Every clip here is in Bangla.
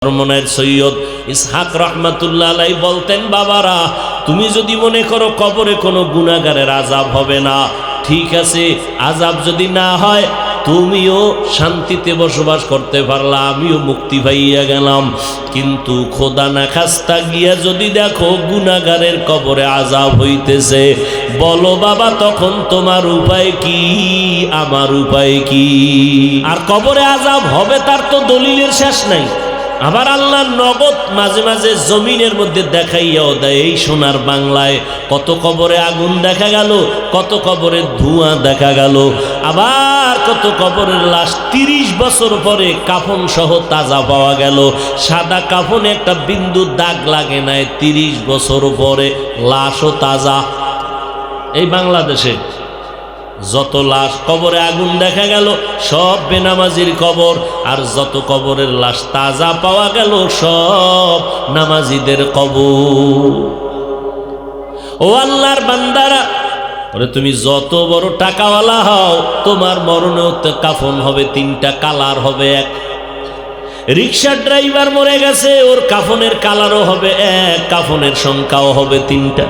চরমনায়ের সৈয়দ ইসহাক রহমাতুল্লাহ আলাইহি বলতেন, বাবারা তুমি যদি মনে করো কবরে কোনো গুনাহগারের আযাব হবে না, ঠিক আছে, আযাব যদি না হয় তুমিও শান্তিতে বসবাস করতে পারলা, আমিও মুক্তি পাইয়া গেলাম। কিন্তু খোদা না খাস্তা গিয়া যদি দেখো গুনাহগারের কবরে আযাব হইতেছে, বলো বাবা তখন তোমার উপায় কি, আমার উপায় কি? আর কবরে আযাব হবে তার তো দলিলের শেষ নাই। আবার আল্লাহ নগদ মাঝে মাঝে জমিনের মধ্যে দেখাইয়াও দেয়। এই সোনার বাংলায় কত কবরে আগুন দেখা গেল, কত কবরে ধোঁয়া দেখা গেল, আবার কত কবরের লাশ 30 বছর পরে কাফন সহ তাজা পাওয়া গেল। সাদা কাফনে একটা বিন্দু দাগ লাগে নাই, 30 বছর পরে লাশও তাজা। এই বাংলাদেশে যত লাশ কবরে আগুন দেখা গেল সব বেনামাজির কবর, আর যত কবরের লাশ তাজা পাওয়া গেল সব নামাজিদের কবর। ও আল্লাহর বান্দারা, ওরে তুমি যত বড় টাকাওয়ালা হও, তোমার মরণেও তো কাফন হবে 3টা, কালার হবে এক। রিক্সার ড্রাইভার মরে গেছে, ওর কাফনের কালারও হবে এক, কাফনের সংখ্যাও হবে 3টা।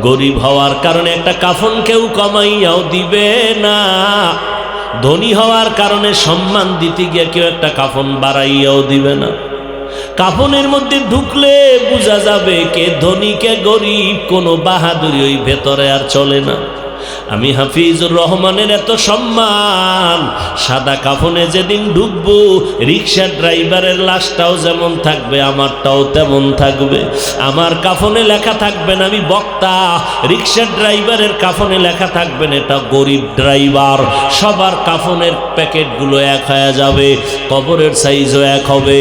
গরিব হওয়ার কারণে একটা কাফন কেউ কমাইয়াও দিবে না, ধনী হওয়ার কারণে সম্মান দিতে গিয়ে কেউ একটা কাফন বাড়াইয়াও দিবে না। কাফনের মধ্যে ঢুকলে বোঝা যাবে কে ধনী কে গরিব, কোনো বাহাদুরি ওই ভেতরে আর চলে না। আমি হাফিজুর রহমানের এত সম্মান, সাদা কাফনে যেদিন ঢুকবো রিক্সার ড্রাইভারের লাশটাও যেমন থাকবে আমারটাও তেমন থাকবে। আমার কাফনে লেখা থাকবেন আমি বক্তা, রিক্সার ড্রাইভারের কাফনে লেখা থাকবেন এটা গরিব ড্রাইভার। সবার কাফনের প্যাকেটগুলো এক হয়ে যাবে, কবরের সাইজও এক হবে।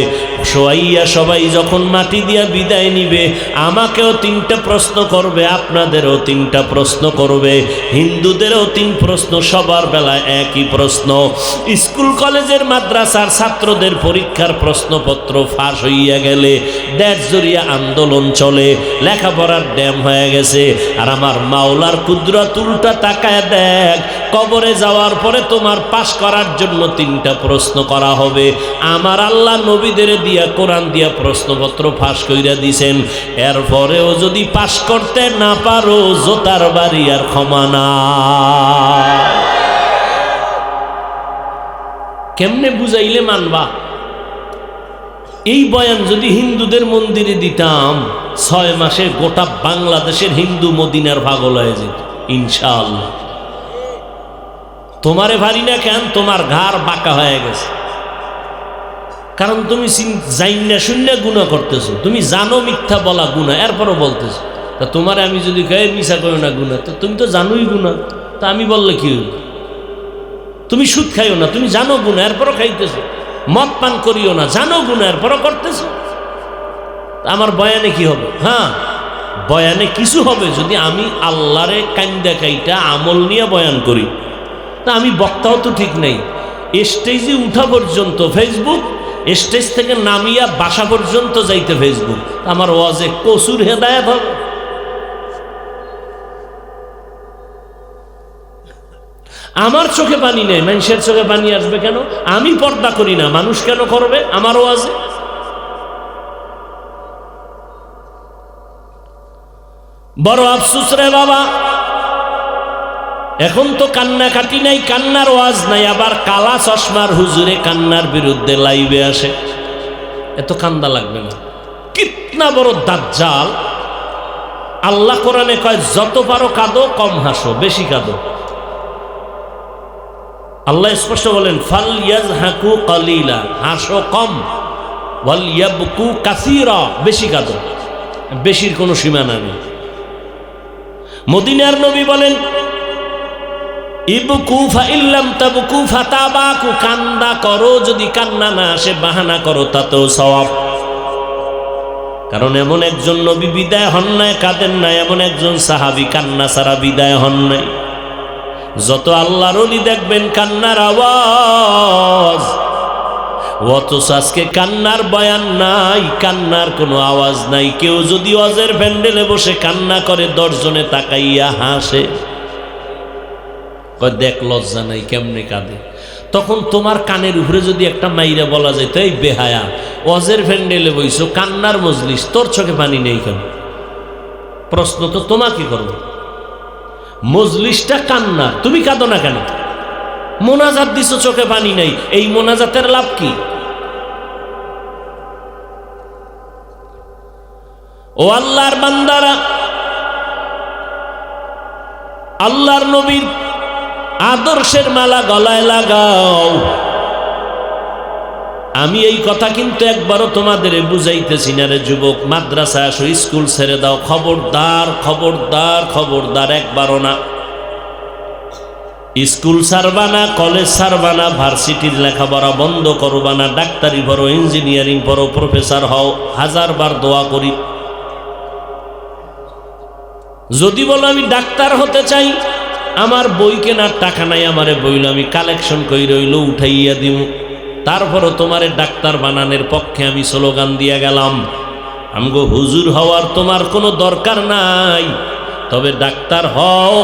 শোয়াইয়া সবাই যখন মাটি দিয়া বিদায় নিবে, আমাকেও 3টা প্রশ্ন করবে, আপনাদেরও 3টা প্রশ্ন করবে, হিন্দুদেরও 3 প্রশ্ন, সবার বেলায় একই প্রশ্ন। স্কুল কলেজের মাদ্রাসার ছাত্রদের পরীক্ষার প্রশ্নপত্র ফাঁস হইয়া গেলে দেশ জুড়িয়া আন্দোলন চলে, লেখাপড়ার ড্যাম হয়ে গেছে। আর আমার মাওলার কুদরত উল্টা তাকায় দেখ, কবরে যাওয়ার পরে তোমার পাশ করার জন্য 3টা প্রশ্ন করা হবে। আমার আল্লাহ নবীদের দিয়া কোরআন দিয়া প্রশ্নপত্র ফাঁস কইরা দিছেন, এরপরেও যদি পাশ করতে না পারো জোতার বাড়ি আর ক্ষমা না। কেমনে বুঝাইলে মানবা? এই বয়ান যদি হিন্দুদের মন্দিরে দিতাম, 6 মাসে গোটা বাংলাদেশের হিন্দু মদিনার ভাগল হয়ে যেত ইনশাআল্লাহ। তোমারে ভারি না কেন, তোমার ঘাড় বাঁকা হয়ে গেছে, কারণ তুমি জাইন্না শূন্য গুনাহ করতেছো। তুমি জানো মিথ্যা বলা গুনাহ, এরপরও বলতেছো। তা তোমারে আমি যদি কই মিছা করো না গুনাহ, তো তুমি তো জানোই গুনাহ, তা আমি বললে কি হইব? তুমি সুদ খাইও না, তুমি জানো গুনাহ, এরপরও খাইতেছো। মদ পান করিও না, জানো গুনাহ, এরপরও করতেছো। আমার বয়ানে কি হবে? হ্যাঁ, বয়ানে কিছু হবে যদি আমি আল্লাহরে কান্দা কাইটা আমল নিয়ে বয়ান করি। তা আমি বক্তাও তো ঠিক নেই, স্টেজে উঠা পর্যন্ত ফেসবুক, স্টেজ থেকে নামিয়া বাসা পর্যন্ত যাইতে ফেসবুক। আমার ওয়াজে কসুর হেদায়েত হবে? আমার চোখে পানি নেই, মানুষের চোখে পানি আসবে কেন? আমি পর্দা করি না, মানুষ কেন করবে আমার ওয়াজে? বড় আফসোস রে বাবা, এখন তো কান্নাকাটি নাই, কান্নার ওয়াজ নাই, আবার কালা চশমার হুজুরে কান্নার বিরুদ্ধে লাইভে আসে। এত কান্দা লাগবে না। কিতনা বড় দাজ্জাল! আল্লাহ কোরআনে কয় যত পারো কাঁদো, কম হাসো, বেশি কাঁদো। আল্লাহ স্পষ্ট বলেন ফাল ইয়াজহাকু কালিলা, হাসো কম, ওয়াল ইয়াবকু কাসীরা, বেশি কাঁদো। বেশির কোনো সীমানা নেই। মদিনার নবী বলেন ইবকু ফাইল্লাম তাবকু ফাতাবাকু, কান্না করো, যদি কান্না না আসে বাহানা করো, তাতেও সওয়াব। কারণ এমন একজন নবী বিদায় হন নাই, কাঁদেন না, এমন একজন সাহাবী কান্না ছাড়া বিদায় হন নাই। যত আল্লাহর ওলি দেখবেন কান্নার আওয়াজ, অথচ আজকে কান্নার বয়ান নাই, কান্নার কোনো আওয়াজ নাই। কেউ যদি ওয়াজের প্যান্ডেলে বসে কান্না করে 10 জনে তাকাইয়া হাসে, দেখ লজ্জা নাই কেমনে কাঁদে। তখন তোমার কানের উপরে যদি একটা মাইরা বলা যায়, এই বেহায়া ওয়াজের প্যান্ডেলে বইছো, কান্নার মজলিস, তোর চোখে পানি নেই কেন? প্রশ্ন তো তোমাকে করবো। মজলিসটা কান্না, তুমি কাঁদো না কেন? মোনাজাত দিছো, চোখে পানি নেই, এই মোনাজাতের লাভ কি? ও আল্লাহর বান্দারা, আল্লাহর নবীর আদর্শের মালা গলায় লাগাও। আমি এই কথা কিন্তু একবারও তোমাদের বুঝাইতেছি না রে যুবক। মাদ্রাসা আসো, স্কুল ছেড়ে দাও, খবরদার খবরদার খবরদার, একবারও না। স্কুল ছাড়বা না, কলেজ ছাড়বা না, ভার্সিটির লেখাপড়া বন্ধ করবা না, ডাক্তারি পড়ো, ইঞ্জিনিয়ারিং পড়ো, প্রফেসর হও, হাজারবার দোয়া করি। যদি বলো আমি ডাক্তার হতে চাই, আমার বই কেনার টাকা নাই, আমারে বইল আমি কালেকশন কই রইল উঠাইয়া দিব, তারপরও তোমারে ডাক্তার বানানোর পক্ষে আমি স্লোগান দিয়া গেলাম। আমগো হুজুর হওয়ার তোমার কোনো দরকার নাই, তবে ডাক্তার হও।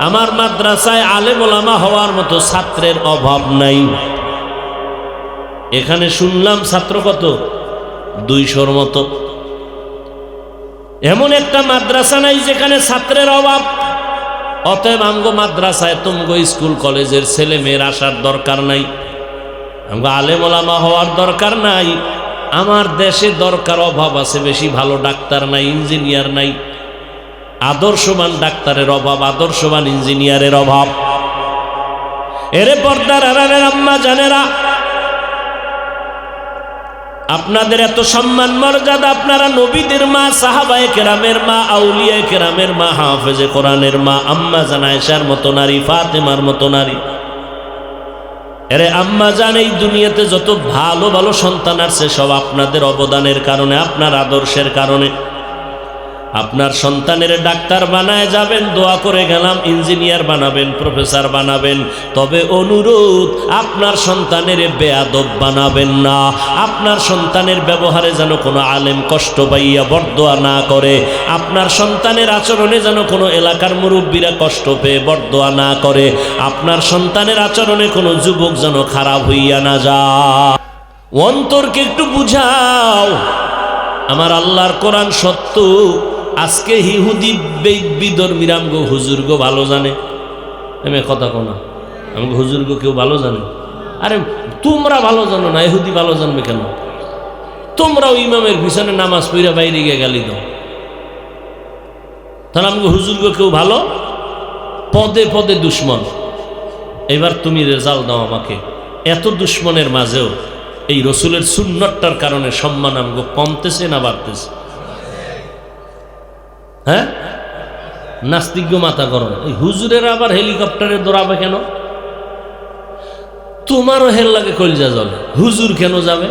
আমার মাদ্রাসায় আলেম ওলামা হওয়ার মতো ছাত্রের অভাব নাই। এখানে শুনলাম ছাত্র কত, 200-র মতো। এমন একটা মাদ্রাসা নাই যেখানে ছাত্রের অভাব। অতএব আমগো মাদ্রাসায় তুমগো স্কুল কলেজের ছেলে মেয়ের আসার দরকার নাই, আমগো আলেম ওলামা হওয়ার দরকার নাই। আমার দেশে দরকার, অভাব আছে বেশি, ভালো ডাক্তার নাই, ইঞ্জিনিয়ার নাই। আদর্শবান ডাক্তারের অভাব, আদর্শবান ইঞ্জিনিয়ারের অভাব। এরে পর্দার আড়ালের আম্মা জানেরা, আপনাদের এত সম্মান মর্যাদা, আপনারা নবীদের মা, সাহাবায়ে কেরামের মা, আউলিয়ায়ে কেরামের মা, হাফেজে কোরআনের মা, আম্মা জান আয়েশার মতো নারী, ফাতেমার মতো নারী। এরে আম্মা জান, এই দুনিয়াতে যত ভালো ভালো সন্তান আসছে সব আপনাদের অবদানের কারণে, আপনার আদর্শের কারণে। আপনার সন্তানের ডাক্তার বানায় যাবেন, দোয়া করে গেলাম, ইঞ্জিনিয়ার বানাবেন, প্রফেসর বানাবেন, তবে অনুরোধ আপনার সন্তানের বেয়াদব বানাবেন না। আপনার সন্তানের ব্যবহারে যেন কোনো আলেম কষ্ট পাইয়া বরদোয়া না করে, আপনার সন্তানের আচরণে যেন কোনো এলাকার মুরব্বীরা কষ্ট পেয়ে বরদোয়া না করে, আপনার সন্তানের আচরণে কোনো যুবক যেন খারাপ হইয়া না যায়। অন্তরকে একটু বুঝাও। আমার আল্লাহর কোরআন সত্য। আজকে ইহুদি বিধর্মীরা আমগো হুজুরগো ভালো জানে, এমনি কথা কোনা, আমগো হুজুরগো কেউ ভালো জানে? আরে তোমরা ভালো জানো না, ইহুদি ভালো জানবে কেন? তোমরাও ইমামের পিছনে নামাজ পড়া বাইরে গিয়ে গালি দাও, তাহলে আমগো হুজুরগো কেউ ভালো? পদে পদে দুশ্মন। এবার তুমি রেজাল্ট দাও আমাকে। এত দুশ্মনের মাঝেও এই রসুলের সুন্নতটার কারণে সম্মান আমগো কমতেছে না বাড়তেছে? হ্যাঁ, নাস্তিজ্ঞ মাথা গরম। এই হুজুরের আবার হেলিকপ্টারে দৌড়াবে কেন? তোমারও হেল লাগে, কলজা জলে। হুজুর কেন যাবে?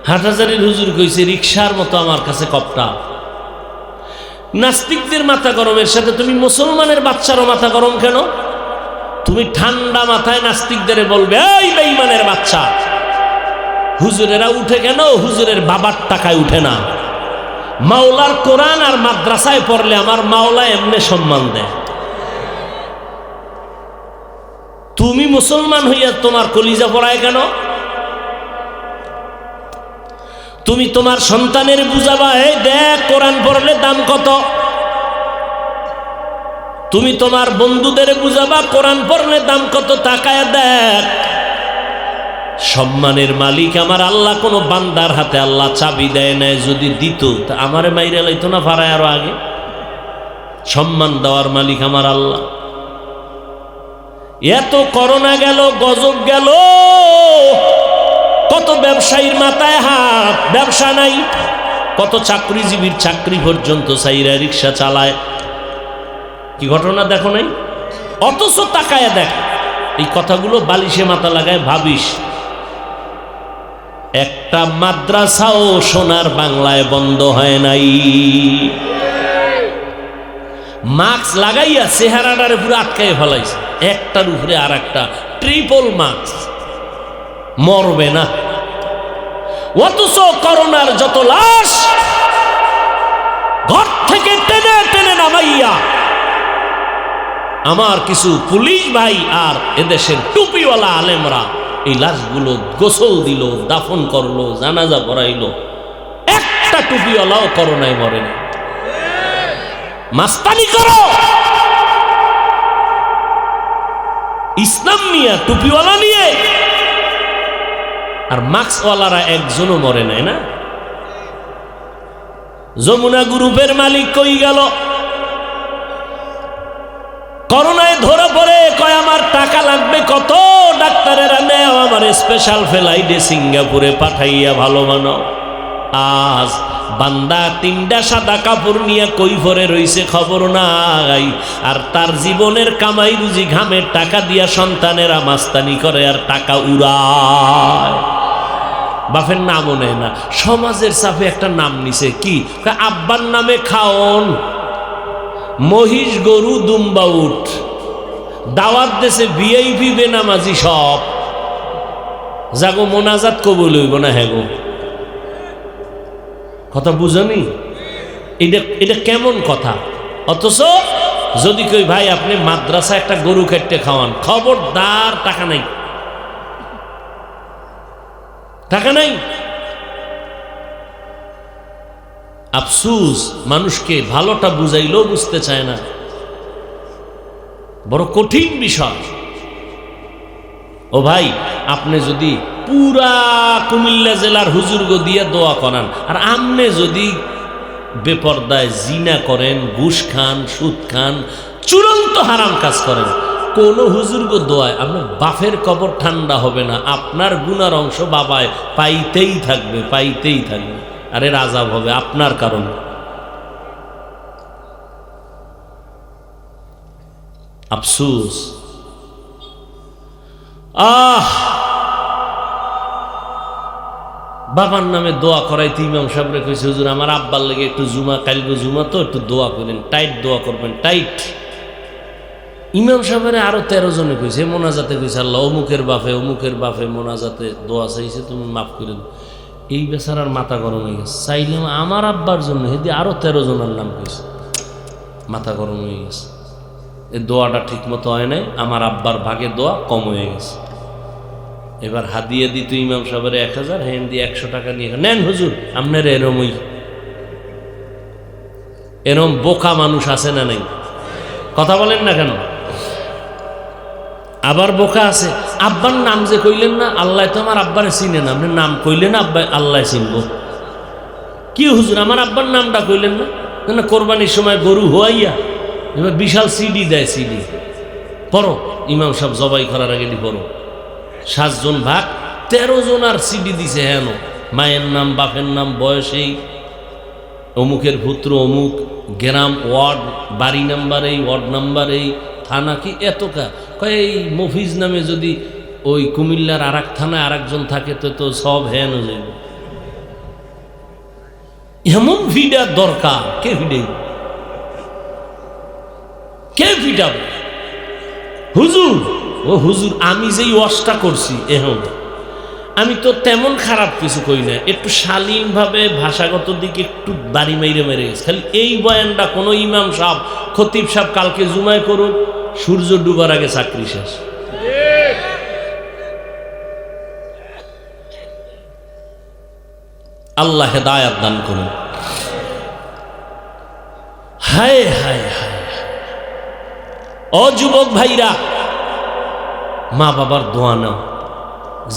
হাটহাজারির হুজুর কইছে রিক্সার মতো আমার কাছে কপটা। নাস্তিকদের মাথা গরমের সাথে তুমি মুসলমানের বাচ্চারও মাথা গরম কেন? তুমি ঠান্ডা মাথায় নাস্তিকদের বলবে এই বেঈমানের বাচ্চা। হুজুরেরা উঠে কেন? হুজুরের বাবার টাকায় উঠে না। মাওলার কোরআন আর মাদ্রাসায় পড়লে আমার মাওলা এমনি সম্মান দেয়। তুমি মুসলমান হইয়া তোমার কলিজা পড়ায় কেন? তুমি তোমার সন্তানের বুঝাবা, এই দেখ কোরআন পড়লে দাম কত। তুমি তোমার বন্ধুদের বুঝাবা কোরআন পড়লে দাম কত, তাকায় দেখ। সম্মানের মালিক আমার আল্লাহ। কোনো বান্দার হাতে আল্লাহ চাবি দেয় নাই, যদি দিত তা আমারে মাইরা লাইতো না ফারায় আরো আগে। সম্মান দেওয়ার মালিক আমার আল্লাহ। এত করোনা গেল, গজব গেল, কত ব্যবসায়ীর মাথায় হাত, ব্যবসা নাই। কত চাকরিজীবীর চাকরি পর্যন্ত চাইরা রিক্সা চালায়। কি ঘটনা দেখো নাই? অথচ তাকায় দেখ। এই কথাগুলো বালিশে মাথা লাগায় ভাবিস। একটা মাদ্রাসাও সোনার বাংলায় বন্ধ হয় নাই। মাস্ক লাগাইয়া চেহারাটারে পুরো আটকাই ফেলাইছে, একটার উপরে আর একটা, ট্রিপল মাস্ক। মরবে না। অথচ করোনার যত লাশ ঘর থেকে টেনে টেনে নামাইয়া আমার কিছু পুলিশ ভাই আর এদেশের টুপিওয়ালা আলেমরা এই লাশগুলো গোসল দিল, দাফন করলো, জানাজা পড়াইলো, একটা টুপিওয়ালাও করোনায় মরে না। মাস্তানি করো ইসলাম নিয়ে, টুপিওয়ালা নিয়ে, আর মাস্কওয়ালারা একজনও মরে নাই না। যমুনা গ্রুপের মালিক কই গেল? করোনায় ধরা পড়ে কয় আমার টাকা লাগবে কত, ডাক্তারেরা নেও আমার স্পেশাল ফ্লাইটে সিঙ্গাপুরে পাঠাইয়া ভালো মানো। আজ বান্দা 3টা সাদা কাপড় নিয়ে কই ভরে রইছে খবর নাই, আর তার জীবনের কামাই রুজি ঘামের টাকা দিয়া সন্তানেরা মাস্তানি করে আর টাকা উড়ায়। বাপের নামও নেয় না, সমাজের চাপে একটা নাম নিছে কি, আব্বার নামে খাওন, মহিষ গরু দুম্বা উঠ, দাওয়াত দেশে ভিআইপি বেনামাজি সব, যাগো মোনাজাত কবুল হইব না। হ্যাঁ গো, কথা বুঝনি? এটা কেমন কথা? অথচ যদি কই ভাই আপনি মাদ্রাসা একটা গরু কেটে খাওয়ান, খবরদার, টাকা নাই, টাকা নাই। আফসুস, মানুষকে ভালোটা বুঝাইলেও বুঝতে চায় না, বড় কঠিন বিষয়। ও ভাই, আপনি যদি পুরা কুমিল্লা জেলার হুজুরগো দিয়ে দোয়া করান, আর আমনে যদি বেপরদায় জিনা করেন, ঘুষ খান, সুদ খান, চূড়ান্ত হারাম কাজ করেন, কোন হুজুরগো দোয়ায় আপনার বাপের কবর ঠান্ডা হবে না, আপনার গুনার অংশ বাবায় পাইতেই থাকবে, পাইতেই থাকবে, আরে আযাব হবে আপনার কারণে। আফসোস। বাবার নামে দোয়া করাইতে ইমাম সাহেবরে কইছে, হুজুর আমার আব্বার লেগে একটু জুমা, কালকে জুমা তো একটু দোয়া করেন, টাইট দোয়া করবেন, টাইট। ইমাম সাহেবের আরো 13 জনে কইছে, মোনাজাতে কইছে, আল্লাহ অমুকের বাপে মোনাজাতে দোয়া চাইছে, তুমি মাফ করে দাও। এই বেচারার মাথা গরম হয়ে গেছে, চাইলাম আমার আব্বার জন্য, হেদি আরো 13 জনের নাম কইছে, মাথা গরম হয়ে গেছে। এই দোয়াটা ঠিক মতো হয় নাই, আমার আব্বার ভাগে দোয়া কম হয়ে গেছে। এবার হাদিয়া দিত ইমাম সাহেবের 1000, হ্যাঁ দিয়ে 100 টাকা নিয়ে নেন হুজুর আপনার। এরম বোকা মানুষ আছে না নাই? কথা বলেন না কেন? আবার বোকা আছে, আব্বার নাম যে কইলেন না, আল্লাহ তো আমার আব্বারে চিনে না, আপনি নাম কইলেন আব্বা আল্লাহ চিনব কি? হুজুর আমার আব্বার নামটা কইলেন না, না কোরবানির সময় গরু হওয়াইয়া এবার বিশাল সিডি দেয়, সিডি পড়ো, ইমাম সাহেব জবাই করার আগে পড়ো, 7 জন ভাগ 13 জন আর সিডি দিছে। হেন মায়ের নাম, বাপের নাম, বয়সেই, অমুকের পুত্র অমুক, গ্রাম, ওয়ার্ড, বাড়ি নাম্বার এই, ওয়ার্ড নাম্বার এই, থানা কি এতকা কয়। এই মফিজ নামে যদি ওই কুমিল্লার আর এক থানায় আর একজন থাকে তো সব হ্যান হয়ে যাবে। এমন ভিডার দরকার, কে ভিডে, কে ভিডাবে? হুজুর, ও হুজুর আমি যেই ওয়াজটা করছি এখন, আমি তো তেমন খারাপ কিছু কই না, একটু শালীনভাবে ভাষাগত দিকে একটু বাড়ি মেরে গেছে। খালি এই বয়ানটা কোনো ইমাম সাহেব, খতিব সাহেব কালকে জুমায় করুক, সূর্য ডুবার আগে চাকরি শেষ। আল্লাহ হেদায়াত দান করুন। হায় হায় হায়, ও যুবক ভাইরা, মা বাবার দোয়া নাও,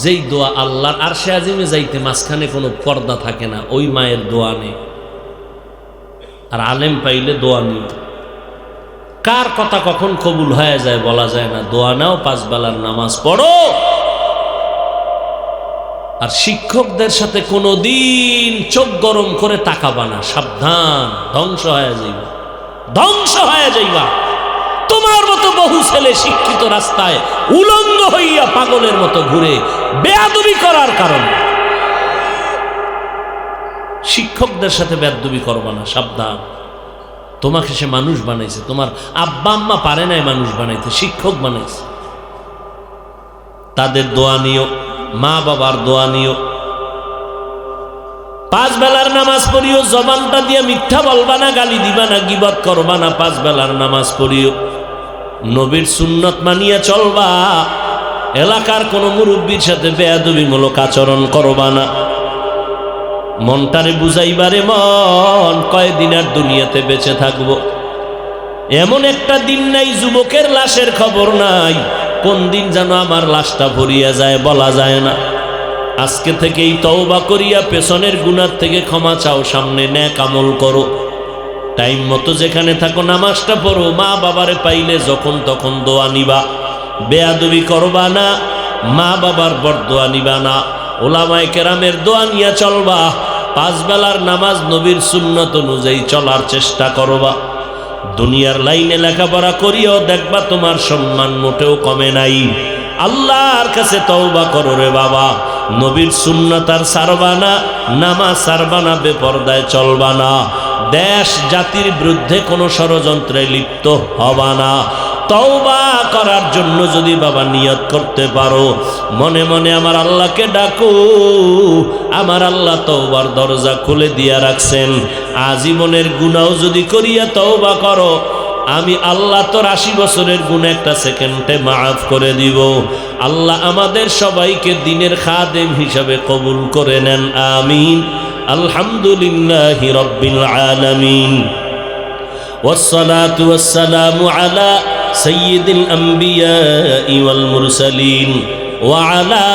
যেই দোয়া আল্লাহর আরশে আজিমে যাইতে মাঝখানে কোনো পর্দা থাকে না, ওই মায়ের দোয়া নেই। আর আলেম পাইলে দোয়া নিও। কার কথা কখন কবুল হয়ে যায় বলা যায় না। দোয়া নাও, 5 বেলার নামাজ পড়ো, আর শিক্ষকদের সাথে কোনোদিন চোখ গরম করে তাকাবা না, সাবধান, ধ্বংস হয়ে যাইবা, ধ্বংস হয়ে যাইবা। তোমার মতো বহু ছেলে শিক্ষিত রাস্তায় উলঙ্গ হইয়া পাগলের মতো ঘুরে বেয়াদবি করার কারণে। শিক্ষকদের সাথে বেয়াদবি করবা না, সাবধান। তোমাকে সে মানুষ বানাইছে, তোমার আব্বা আম্মা পারে নাই মানুষ বানাইতে, শিক্ষক বানাইছে। তাদের দোয়া নিও, মা বাবার দোয়া নিও। 5 বেলার নামাজ পড়িও, জবানটা দিয়ে মিথ্যা বলবা না, গালি দিবা না, গীবত করবা না। 5 বেলার নামাজ পড়িও, নবীর সুন্নত মানিয়া চলবা, এলাকার কোনো মুরব্বীর সাথে বেয়াদবিমূলক আচরণ করবা না। মনটারে বুঝাইবারে মন, কয়দিন আর দুনিয়াতে বেঁচে থাকবো। এমন একটা দিন নাই যুবকের লাশের খবর নাই, কোন দিন যেন আমার লাশটা ভরিয়া যায় বলা যায় না। আজকে থেকেই তওবা করিয়া পেছনের গুনার থেকে ক্ষমা চাও, সামনে নেক আমল করো, টাইম মতো যেখানে থাকো নামাজটা পড়ো, মা বাবারে পাইলে যখন তখন দোয়া নিবা, বেয়াদবি করবা না, মা বাবার বরদোয়া নিবা না, ওলামায়ে কেরামের দোয়া নিয়ে চলবা, 5 বেলার নামাজ নবীর সুন্নত অনুযায়ী চলার চেষ্টা করবা। দুনিয়ার লাইনে লেখাপড়া করিও, দেখবা তোমার সম্মান মোটেও কমে নাই। আল্লাহর কাছে তওবা করো রে বাবা, নবীর সুন্নাত আর সারবা না, নামাজ সারবা না, বেপরদায় চলবা না, দেশ জাতির বিরুদ্ধে কোনো ষড়যন্ত্রে লিপ্ত হবা না। তওবা করার জন্য যদি বাবা নিয়ত করতে পারো, মনে মনে আমার আল্লাহকে ডাকো, আমার আল্লাহ তওবার দরজা খুলে দিয়া রাখছেন। আজীবনের গুনাহ যদি করিয়া তওবা করো, আমি আল্লাহ তোর 80 বছরের গুনাহ একটা সেকেন্ডে মাফ করে দিব। আল্লাহ আমাদের সবাইকে দ্বীনের খাদেম হিসাবে কবুল করে নেন, আমিন। আলহামদুলিল্লাহি রাব্বিল আলামিন, والصلاة والسلام على سيد الأنبياء والمرسلين وعلى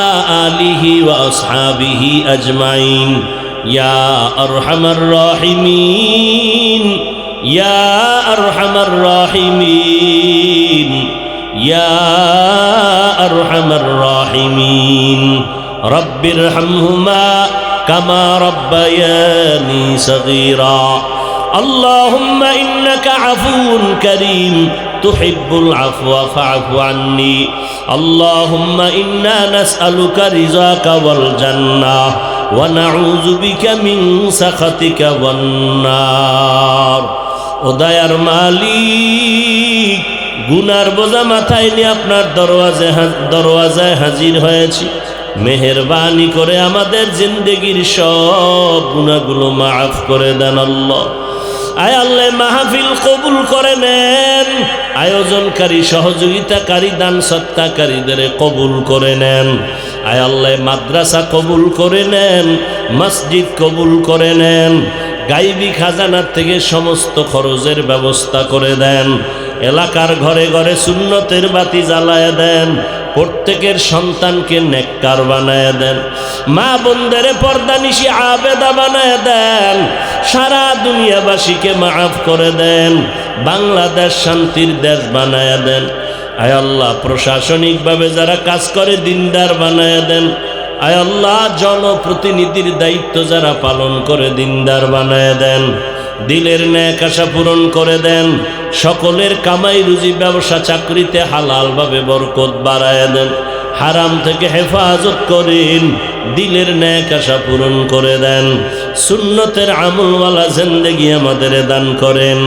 آله وأصحابه أجمعين يا أرحم الراحمين يا أرحم الراحمين يا أرحم الراحمين رب ارحمهما كما ربياني صغيرا اللهم إنك عفو كريم تحب العفو فاعف عني اللهم إنا نسألك رضاك والجنة ونعوذ بك من سخطك والنار। ও দয়ার মালিক, গুনার বোঝা মাথায় নিয়ে আপনার দরওয়াজায় হাজির হয়েছি, মেহেরবানি করে আমাদের জিন্দেগির সব গুনাহগুলো মাফ করে দেন আল্লাহ। আয় আল্লাহ, মাহফিল কবুল করে নেন, আয়োজনকারী সহযোগিতাকারী দান সত্তাকারীদের কবুল করে নেন। আয় আল্লাহ, মাদ্রাসা কবুল করে নেন, মসজিদ কবুল করে নেন, গাইবি খাজানার থেকে সমস্ত খরচের ব্যবস্থা করে দেন। এলাকার ঘরে ঘরে সুন্নতের বাতি জ্বালায় দেন, প্রত্যেকের সন্তানকে নেককার বানায় দেন, মা বোনদের পর্দানিশি আবেদা বানায় দেন, সারা দুনিয়াবাসীকে মাফ করে দেন, বাংলাদেশ শান্তির দেশ বানায় দেন। আয় আল্লাহ, প্রশাসনিকভাবে যারা কাজ করে দিনদার বানায় দেন। আয় আল্লাহ, জনপ্রতিনিধির দায়িত্ব যারা পালন করে দিনদার বানায় দেন, দিলের ন্যাক আশা পূরণ করে দেন, সকলের কামাই রুজি ব্যবসা চাকরিতে হালালভাবে বরকত বাড়ায় দেন, হারাম থেকে হেফাজত করেন, দিলের ন্যাক আশা পূরণ করে দেন, সুন্নতের আমলওয়ালা জিন্দেগি আমাদের দান করেন,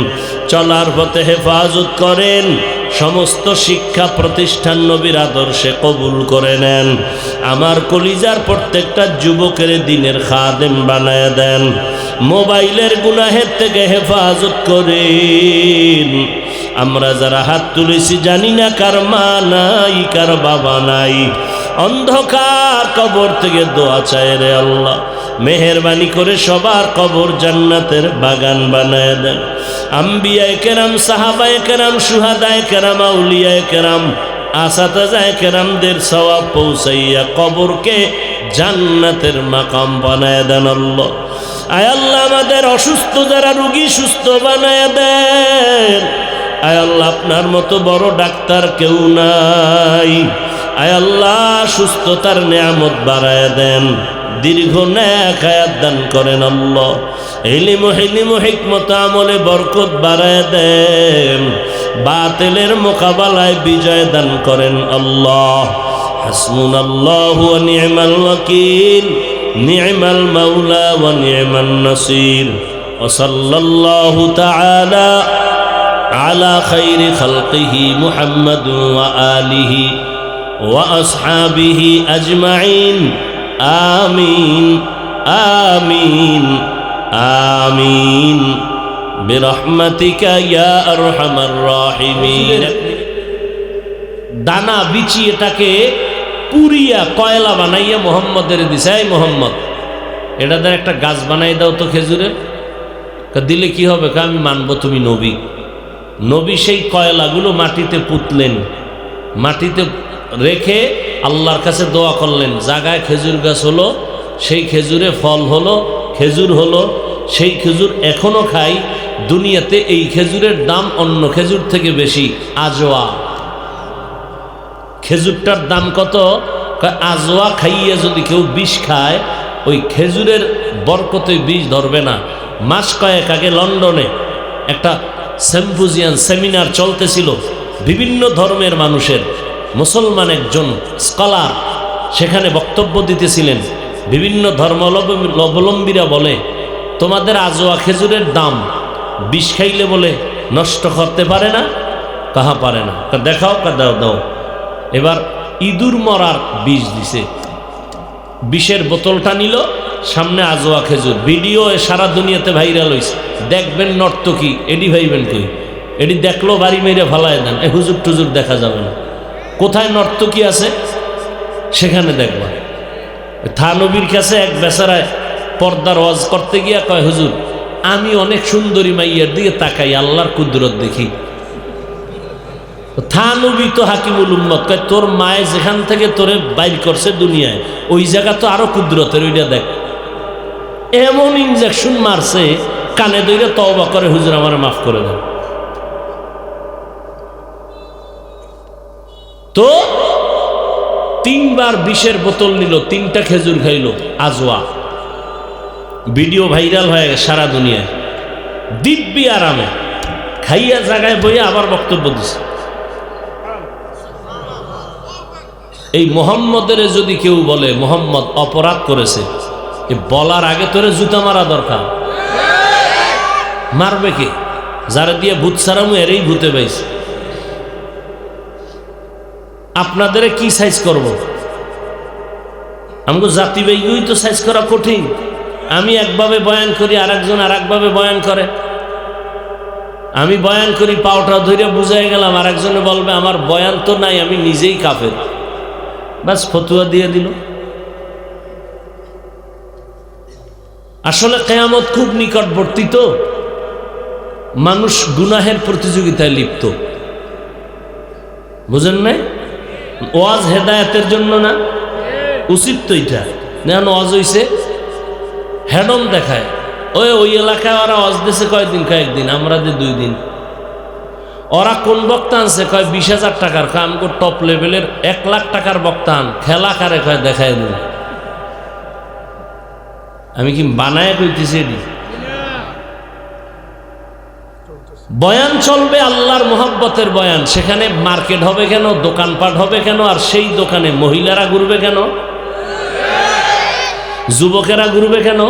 চলার পথে হেফাজত করেন, সমস্ত শিক্ষা প্রতিষ্ঠান নবীর আদর্শে কবুল করে নেন। আমার কলিজার প্রত্যেকটা যুবকের দিনের খাদেম বানায় দেন, মোবাইলের গুনাহের থেকে হেফাজত করেন। আমরা যারা হাত তুলেছি জানি না কার মা নাই, কার বাবা নাই, অন্ধকার কবর থেকে দোয়া চায় রে আল্লাহ, মেহেরবানি করে সবার কবর জান্নাতের বাগান বানায় দেন। আম্বিয়ায়ে কেরাম, সাহাবায়ে কেরাম, শুহাদায়ে কেরাম, আউলিয়ায়ে কেরাম, আসাতাজায়ে কেরামদের সওয়াব পৌঁছাইয়া কবরকে জান্নাতের মাকাম বানায় দেন আল্লাহ। আয় আল্লাহ, আমাদের অসুস্থ যারা রোগী সুস্থ বানায় দেন। আয় আল্লাহ, আপনার মতো বড় ডাক্তার কেউ নাই। আয় আল্লাহ, সুস্থতার নেয়ামত বাড়ায় দেন, দীর্ঘ নেক হায়াত দান করেন আল্লাহ। ইলম হিকমত আমলে বরকত বাড়ায় দেন, বাতিলের মোকাবেলায় বিজয় দান করেন আল্লাহ। হাসবুনাল্লাহু ওয়া নি'মাল ওয়াকিল, নি'মাল মাওলা ওয়া নি'মান নাসির। ওয়া সাল্লাল্লাহু তাআলা আলা খাইরি খালকিহি মুহাম্মাদ ওয়া আলিহি ওয়া আসহাবিহি আজমাইন। আমিন আমিন আমিন বিরহমাতিকা ইয়া আরহামার রাহিমিন। দানা বিচি এটাকে পুরিয়া কয়লা বানাইয়া মোহাম্মদের দিছে, এই মোহাম্মদ এটাদের একটা গাছ বানাই দাও তো খেজুরের। দিলে কি হবে? আমি মানবো তুমি নবী। নবী সেই কয়লাগুলো মাটিতে পুতলেন, মাটিতে রেখে আল্লাহর কাছে দোয়া করলেন, জায়গায় খেজুর গাছ হলো, সেই খেজুরে ফল হলো, খেজুর হলো, সেই খেজুর এখনো খাই। দুনিয়াতে এই খেজুরের দাম অন্য খেজুর থেকে বেশি। আজওয়া খেজুরটার দাম কত? আজওয়া খাইয়ে যদি কেউ বিষ খায়, ওই খেজুরের বরকতে বিষ ধরবে না। মাস কয়েক আগে লন্ডনে একটা সিম্পোজিয়াম সেমিনার চলতেছিল, বিভিন্ন ধর্মের মানুষের। মুসলমান একজন স্কলার সেখানে বক্তব্য দিতেছিলেন। বিভিন্ন ধর্মাবলম্বীরা বলে, তোমাদের আজওয়া খেজুরের দাম বিষ খাইলে বলে নষ্ট করতে পারে না। কাহা পারে না? দেখাও। দাও দাও। এবার ইঁদুর মরার বিষ দিছে, বিষের বোতলটা নিল, সামনে আজওয়া খেজুর। ভিডিও সারা দুনিয়াতে ভাইরাল হয়েছে। দেখবেন নর্তকী, এডি ভাইবেন কই? এডি দেখলো বাড়ি মেরে ফালায় দেন, এ হুজুর টুজুর দেখা যাবে না। কোথায় নর্তকী আছে সেখানে দেখবা। থানবীর কাছে এক বেচারায় পর্দার ওয়াজ করতে গিয়া কয়, হুজুর আমি অনেক সুন্দরী মাইয়ার দিকে তাকাই, আল্লাহর কুদরত দেখি। থানবী তো হাকিমুল উম্মত কয়, তোর মায়ে যেখান থেকে তোরে বাইর করছে দুনিয়ায়, ওই জায়গা তো আরো কুদরতের, ওইটা দেখ। এমন ইনজেকশন মারছে, কানে দইরে তওবা করে, হুজুর আমার মাফ করে দেন। তো 3 বার বিষের বোতল নিল, 3টা খেজুর খাইল আজওয়া। ভিডিও ভাইরাল হয়ে গেছে সারা দুনিয়ায়। দিব্যি আরামে খাইয়া জায়গায় বইয়া আবার বক্তব্য দিছে। এই মোহাম্মদের যদি কেউ বলে মোহাম্মদ অপরাধ করেছে, বলার আগে তোরে জুতা মারা দরকার। মারবে কে? যারা দিয়ে ভূত সারামু এরই ভূতে পাইছে। আপনাদের কি সাইজ করব? আমাকে জাতি বেগুই তো সাইজ করা কঠিন। আমি একভাবে বয়ান করি, আরেকজন আর একভাবে বয়ান করে। আমি বয়ান করি, পাওটা ধরে বুঝাই গেলাম, আরেকজনে বলবে আমার বয়ান তো নাই, আমি নিজেই কাফের। বাস ফতুয়া দিয়ে দিল। আসলে কিয়ামত খুব নিকটবর্তী, তো মানুষ গুনাহের প্রতিযোগিতায় লিপ্ত। বুঝেন নাই? ওয়াজ হেদায়েতের জন্য না, উচিত তো এটা না। ওয়াজ হইছে হেডম দেখায়, ওই এলাকায় ওরা ওয়াজ দিছে কয়েকদিন, কয়েকদিন, আমরা যে 2 দিন। ওরা কোন বক্তা আনছে? কয় 20,000 টাকার। আমগো টপ লেভেলের 1 লাখ টাকার বক্তা আন, খেলা কারে কয় দেখায় দিন। আমি কি বানায় কইতেছি? এটি বয়ান চলবে আল্লাহর মোহাব্বতের বয়ান। সেখানে মার্কেট হবে কেন? দোকানপাট হবে কেন? আর সেই দোকানে মহিলারা ঘুরবে কেন? যুবকেরা ঘুরবে কেন?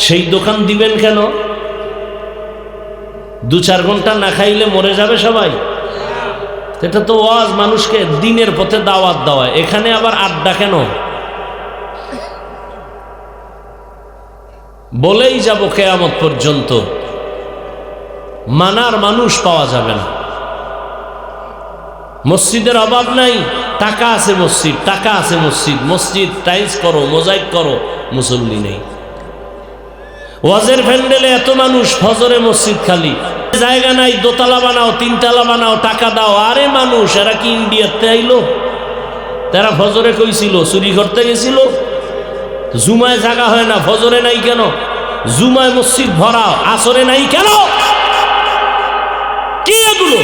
সেই দোকান দিবেন কেন? 2-4 ঘন্টা না খাইলে মরে যাবে সবাই। এটা তো ওয়াজ, মানুষকে দিনের পথে দাওয়াত দেওয়া। এখানে আবার আড্ডা কেন? বলেই যাব কিয়ামত পর্যন্ত, মানার মানুষ পাওয়া যাবে না। মসজিদের অভাব নাই, টাকা আছে মসজিদ, টাকা আছে মসজিদ। মসজিদ টাইলস করো, মোজাইক করো, মুসল্লি নেই। ওয়াজের প্যান্ডেলে এত মানুষ, ফজরে মসজিদ খালি। জায়গা নাই, দোতলা বানাও, 3 তলা বানাও, টাকা দাও। আরে মানুষ এরা কি ইন্ডিয়াতে আইলো? তারা ফজরে কইছিল চুরি করতে গেছিল। জুমায় জায়গা হয় না, ফজরে নাই কেন? জুমায় মসজিদ ভরা, আসরে নাই কেন? কি এগুলো?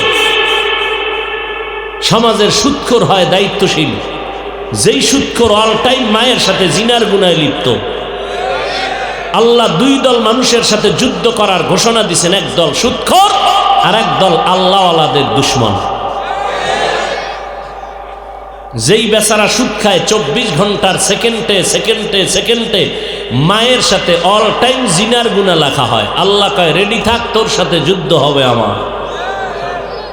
সমাজের সুদখোর হয় দায়িত্বশীল। যেই সুদখোর অল টাইম মায়ের সাথে জিনার গুনায় লিপ্ত। আল্লাহ 2 দল মানুষের সাথে যুদ্ধ করার ঘোষণা দিয়েছেন, এক দল সুদখোর আর এক দল আল্লাহওয়ালাদের দুশ্মন। যেই বেচারা সুদ খায় 24 ঘন্টার সেকেন্ডে সেকেন্ডে সেকেন্ডে মায়ের সাথে অল টাইম জিনার গুনাহ লেখা হয়। আল্লাহ কয় রেডি থাক, তোর সাথে যুদ্ধ হবে আমার।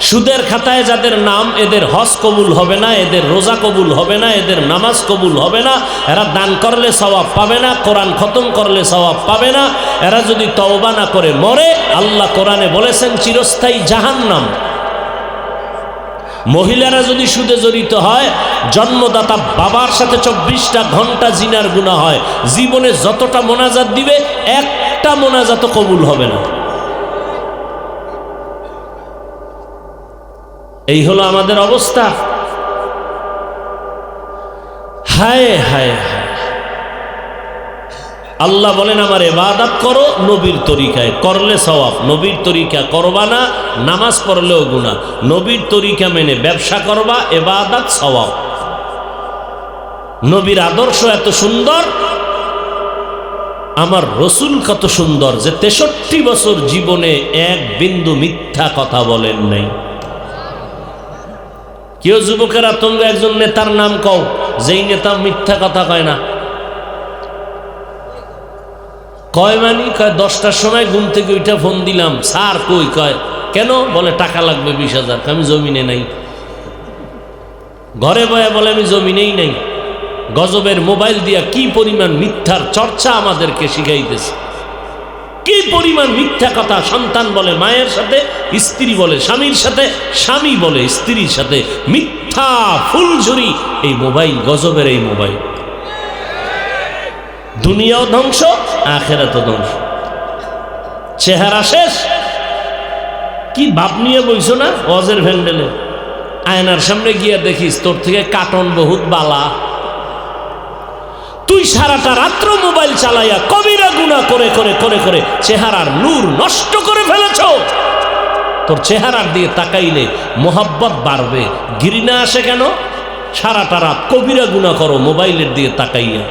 সুদের খাতায় যাদের নাম, এদের হজ কবুল হবে না, এদের রোজা কবুল হবে না, এদের নামাজ কবুল হবে না। এরা দান করলে সওয়াব পাবে না, কোরআন খতম করলে সওয়াব পাবে না। এরা যদি তওবা না করে মরে, আল্লাহ কোরআনে বলেছেন চিরস্থায়ী জাহান্নাম। মহিলারা যদি সুদে জড়িত হয়, জন্মদাতা বাবার সাথে 24টা ঘন্টা জিনার গুনাহ হয়। জীবনে যতটা মোনাজাত দিবে একটা মোনাজাতও কবুল হবে না। এই হলো আমাদের অবস্থা। হায় হায় হায়। আল্লাহ বলেন আমার ইবাদত করো নবীর তরিকায়, করলে সওয়াব। নবীর তরিকা করবা না, নামাজ পড়লেও গুনাহ। নবীর তরিকা মেনে ব্যবসা করবা, ইবাদত সওয়াব। নবীর আদর্শ এত সুন্দর, আমার রসুল কত সুন্দর যে 63 বছর জীবনে এক বিন্দু মিথ্যা কথা বলেন নাই। কেউ যুবকেরা তোমরা একজন নেতার নাম কও যেই নেতা মিথ্যা কথা কয় না। কয় মানি? কয় 10টার সময় ঘুম থেকে ওইটা ফোন দিলাম, স্যার কই? কয় কেন? বলে টাকা লাগবে 20,000। আমি জমিনে নাই। ঘরে বয়ে বলে আমি জমিনেই নাই। গজবের মোবাইল দিয়া কি পরিমাণ মিথ্যার চর্চা আমাদেরকে শিখাইতেছে, কি পরিমাণ মিথ্যা কথা। সন্তান বলে মায়ের সাথে, স্ত্রী বলে স্বামীর সাথে, স্বামী বলে স্ত্রীর সাথে। মিথ্যা ফুলঝুরি এই মোবাইল, গজবের এই মোবাইল। দুনিয়াও ধ্বংস, আখিরাতও ধ্বংস। চেহারা শেষ। কি বাপ নিয়ে বইছো না ওয়াজের ভ্যান্ডেলে? আয়নার সামনে গিয়ে দেখিস তোর থেকে কাটন বহুত বালা। তুই সারাটা রাত্র মোবাইল চালাইয়া কবিরা গুনাহ করে করে করে করে চেহারার নূর নষ্ট করে ফেলেছ। তোর চেহারার দিয়ে তাকাইলে মোহাব্বত বাড়বে, ঘৃণা আসে কেন? সারাটা রাত কবিরা গুনাহ করো মোবাইলের দিয়ে তাকাইয়া,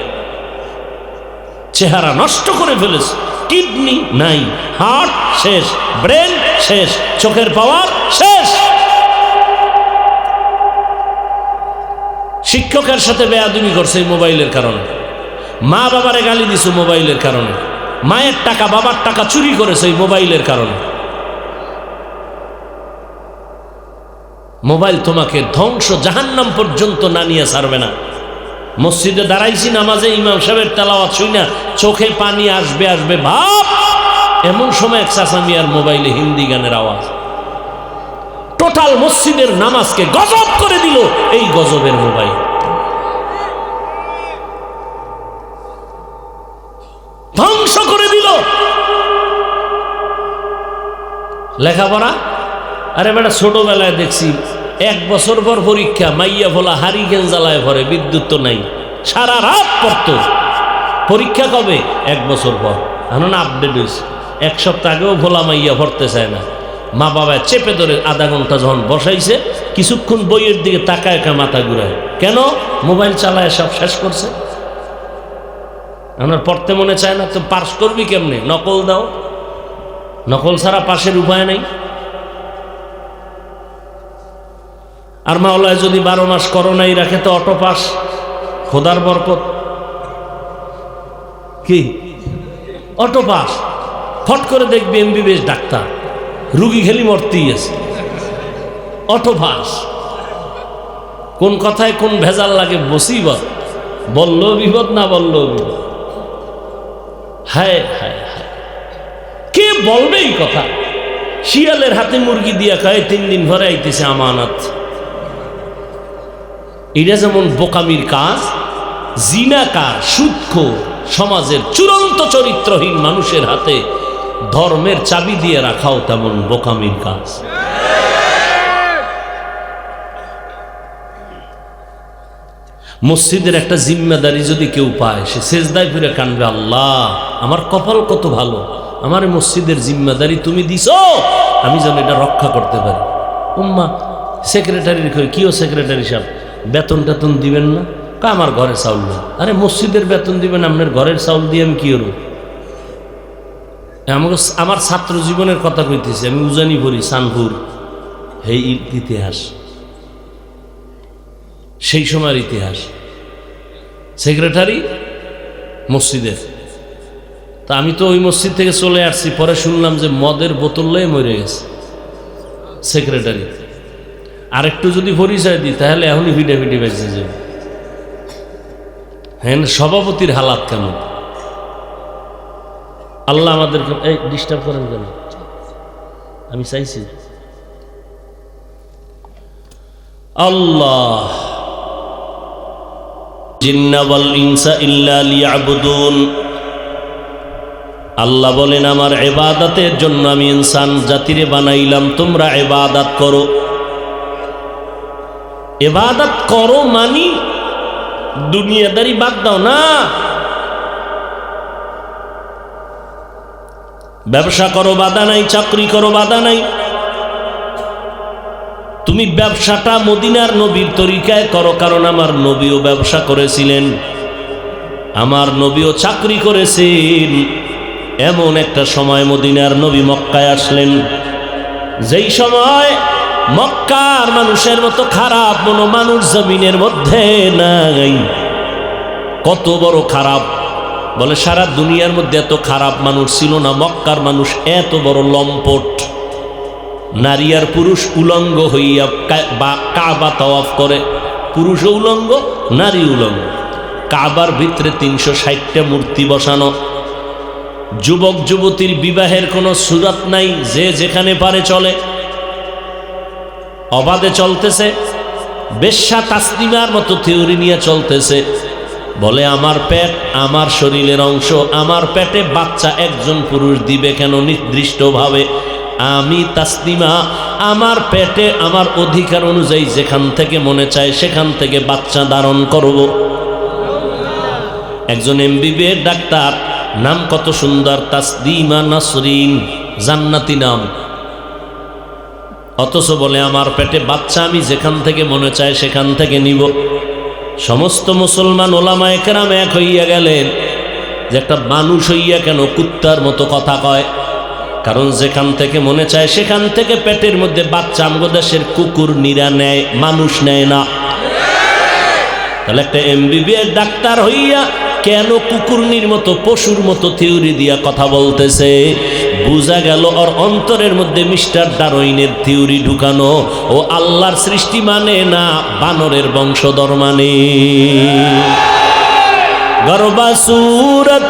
চেহারা নষ্ট করে ফেলেছ। কিডনি নাই, হার্ট শেষ, ব্রেন শেষ, চোখের পাওয়ার শেষ। শিক্ষকের সাথে বেয়াদবি করছে এই মোবাইলের কারণে। মা বাবারে গালি দিছো মোবাইলের কারণে। মায়ের টাকা বাবার টাকা চুরি করেছে এই মোবাইলের কারণে। মোবাইল তোমাকে ধ্বংস, জাহান্নাম পর্যন্ত না নিয়ে ছাড়বে না। মসজিদে দাঁড়াইছি নামাজে, ইমাম সাহেবের তেলাওয়াত শুই না, চোখে পানি আসবে আসবে ভাব। এমন সময় এক চাচা মিয়ার মোবাইলে হিন্দি গানের আওয়াজ। টোটাল মসজিদের নামাজকে গজব করে দিল এই গজবের মোবাইল। ধ্বংস করে দিল লেখাপড়া। আরে বেটা ছোটবেলায় দেখছি 1 বছর পর পরীক্ষা, মাইয়া ভোলা হারিকেন জ্বালায় পরে, বিদ্যুৎ তো নাই, সারা রাত পড়তো। পরীক্ষা কবে? 1 বছর পর। এখন আপডেট হয়েছে। 1 সপ্তাহ আগেও ভোলা মাইয়া পড়তে চায় না। মা বাবা চেপে ধরে আধা ঘন্টা যখন বসাইছে, কিছুক্ষণ বইয়ের দিকে তাকায় একা মাথা ঘুরায়। কেন? মোবাইল চালায় সব শেষ করছে। আমার পড়তে মনে চায় না, তো পাস করবি কেমনে? নকল দাও, নকল ছাড়া পাশের উপায় নাই। আর মাওলায় যদি 12 মাস করোনাই রাখে তো অটো পাস, খোদার বরকত। কি অটো পাস? ফট করে দেখবি এমবিবিএস ডাক্তার, রুগী খেলি মরতেই আছে। Auto pass. কোন কথায় কোন ভেজাল লাগে, মুসিবত। বললেও বিপদ, না বললেও বিপদ। হায় হায় হায়, কে বলবে এই কথা? শিয়ালের হাতে মুরগি দিয়া খায়, 3 দিন ভরে আইতেছে আমানত। এটা যেমন বোকামির কাজ, জিনাকার, সুদখোর, সমাজের চূড়ান্ত চরিত্রহীন মানুষের হাতে ধর্মের চাবি দিয়ে রাখাও তেমন বোকামির কাজ। মসজিদের একটা জিম্মেদারি যদি কেউ পায়, সে সেজদায় ফিরে কানবে, আল্লাহ আমার কপাল কত ভালো, আমার মসজিদের জিম্মেদারি তুমি দিছো, আমি যেন এটা রক্ষা করতে পারি। উম্মা সেক্রেটারির কই, কিও সেক্রেটারি সাহেব বেতন টেতন দিবেন না? আমার ঘরে চাউল নেই। আরে মসজিদের বেতন দিবেন, আপনার ঘরের চাউল দিয়ে আমি কি করব? আমার ছাত্র জীবনের কথা কইতেছি, আমি উজানি পড়ি, সানপুর, এই ইতিহাস, সেই সময়ের ইতিহাস। সেক্রেটারি মসজিদের, তা আমি তো ওই মসজিদ থেকে চলে আসছি, পরে শুনলাম যে মদের বোতল লয়ে মরে গেছে সেক্রেটারি। আর একটু যদি পরিচয় দিই তাহলে এখনই ভিডিও বেঁচে যাবে। হ্যাঁ, সভাপতির হালাত কেমন? আল্লাহ আমাদেরকে এই ডিস্টার্ব করেন কেন? আমি চাইছি আল্লাহ জিন্না ওয়াল ইনসা ইল্লা লিয়াবুদুন। আল্লাহ বলেন আমার ইবাদতের জন্য আমি ইনসান জাতিরে বানাইলাম, তোমরা ইবাদত করো। ইবাদত করো মানি দুনিয়াদারি বাদ দাও না। ব্যবসা করো বাধা নাই, চাকরি করো বাধা নাই, তুমি ব্যবসাটা মদিনার নবীর তরিকায় করো, কারণ আমার নবীও ব্যবসা করেছিলেন, আমার নবীও চাকরি করেছেন। এমন একটা সময় মদিনার নবী মক্কায় আসলেন, যেই সময় মক্কার মানুষের মতো খারাপ মনো মানুষ জমিনের মধ্যে নাই। কত বড় খারাপ, বলে সারা দুনিয়ার মধ্যে এত খারাপ মানুষ ছিল না, মক্কার মানুষ এত বড় লম্পট। নারী আর পুরুষ উলঙ্গ হইয়া কাবা তাওয়াফ করে, পুরুষও উলঙ্গ নারী উলঙ্গ। কাবার ভিতরে ৩৬০টা মূর্তি বসানো, যুবক যুবতীর বিবাহের কোনো সুরাত নাই, যে যেখানে পারে চলে, অবাধে চলতেছে। বেশ্যা তাসলিমার মতো থিওরি নিয়ে চলতেছে, বলে আমার পেট আমার শরীরের অংশ, আমার পেটে বাচ্চা একজন পুরুষ দিবে কেন নির্দিষ্টভাবে? আমি তাসলিমা আমার পেটে আমার অধিকার অনুযায়ী যেখান থেকে মনে চায় সেখান থেকে বাচ্চা ধারণ করব। একজন এমবিবিএস ডাক্তার, নাম কত সুন্দর, তাসলিমা নাসরিন, জান্নাতি নাম, অথচ বলে আমার পেটে বাচ্চা আমি যেখান থেকে মনে চায় সেখান থেকে নিব। সমস্ত মুসলমান ওলামায়ে কেরাম এক হইয়া গেলেন যে একটা মানুষ হইয়া কেন কুত্তার মতো কথা কয়? কারণ যেখান থেকে মনে চায় সেখান থেকে পেটের মধ্যে বাচ্চা আমগো দেশের কুকুর নিরা নেয়, মানুষ নেয় না। তাহলে একটা এমবিবিএস ডাক্তার হইয়া কেন কুকুরনির মতো পশুর মতো থিওরি দিয়া কথা বলতেছে? বুঝা গেল ওর অন্তরের মধ্যে মিস্টার ডারউইনের থিওরি ঢুকানো। ও আল্লাহর সৃষ্টি মানে না, বানরের বংশধর মানে। গর্বা সুরত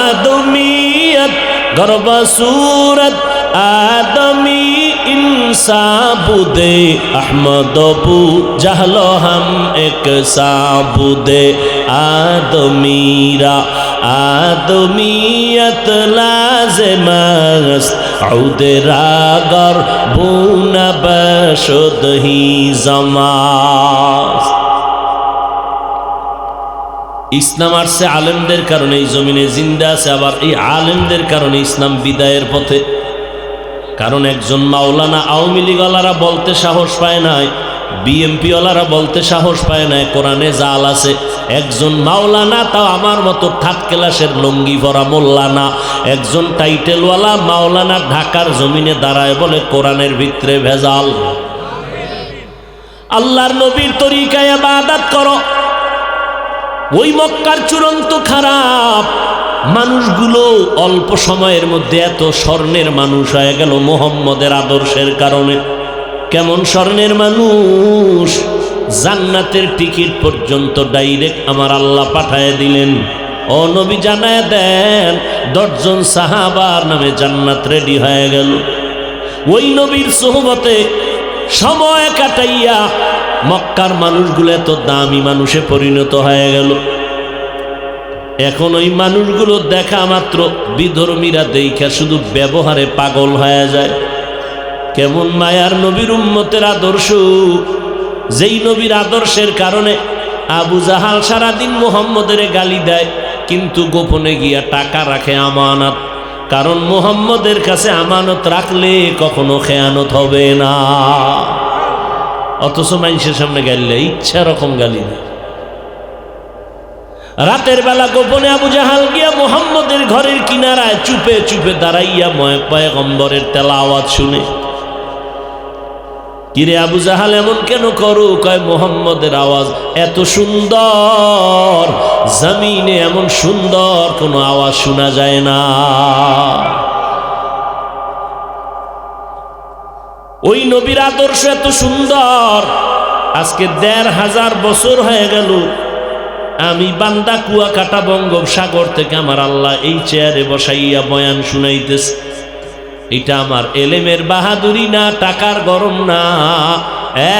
আদমিয়ত, গর্বা সুরত আদমি इंसा बुदे अहमद अबू जहलो हम एक साबुदे आदमीरा आदमियत लाज़िमस्त औदे रागर बुना बशुद ही जमास। ইসলাম আসছে আলেমদের কারণে এই জমিনে জিন্দা আছে, আবার এই আলেমদের কারণে ইসলাম বিদায়ের পথে। কারণ একজন মাওলানা আওয়ামী লীগওয়ালারা বলতে সাহস পায় নাই, বিএমপি ওয়ালারা বলতে সাহস পায় নাই কোরআনে জাল আছে। একজন মাওলানা, তাও আমার মতো থার্ড ক্লাসের লঙ্গি পরা মোল্লানা, একজন টাইটেলওয়ালা মাওলানা ঢাকার জমিনে দাঁড়ায় বলে কোরআনের ভিতরে ভেজাল। আল্লাহর নবীর তরিকায় ইবাদত করো। ওই মক্কার চূড়ান্ত খারাপ মানুষগুলো অল্প সময়ের মধ্যে এত স্বর্ণের মানুষ হয়ে গেল মুহাম্মদের আদর্শের কারণে। কেমন স্বর্ণের মানুষ? জান্নাতের টিকিট পর্যন্ত ডাইরেক্ট আমার আল্লাহ পাঠায় দিলেন। ও নবী জানায় দেন 10 জন সাহাবার নামে জান্নাত রেডি হয়ে গেল। ওই নবীর সোহবতে সময় কাটাইয়া মক্কার মানুষগুলো এত দামি মানুষে পরিণত হয়ে গেল। এখন ওই মানুষগুলো দেখা মাত্র বিধর্মীরা দেখা শুধু ব্যবহারে পাগল হয়ে যায়। কেমন মায়ার নবীর উম্মতের আদর্শ, যেই নবীর আদর্শের কারণে আবু জাহাল সারাদিন মুহাম্মদের গালি দেয়, কিন্তু গোপনে গিয়া টাকা রাখে আমানত। কারণ মুহাম্মদের কাছে আমানত রাখলে কখনো খেয়ানত হবে না। অথচ মানুষের সামনে গালিলে ইচ্ছা রকম গালি দেয়। রাতের বেলা গোপনে আবু জাহাল গিয়া মুহাম্মদের ঘরের কিনারায় চুপে চুপে দাঁড়াইয়া পয়গম্বরের তেলাওয়াত শুনে। কিরে আবু জাহাল এমন কেন করো? কয় মুহাম্মদের আওয়াজ এত সুন্দর, জমিনে এমন সুন্দর কোনো আওয়াজ শোনা যায় না। ওই নবীর আদর্শ এত সুন্দর। আজকে 1500 বছর হয়ে গেল আমি বান্দা কুয়াকাটা বঙ্গোপসাগর থেকে আমার আল্লাহ এই চেয়ারে বসাইয়া বয়ান শুনাইতেছে। এটা আমার এলেমের বাহাদুরি না, টাকার গরম না,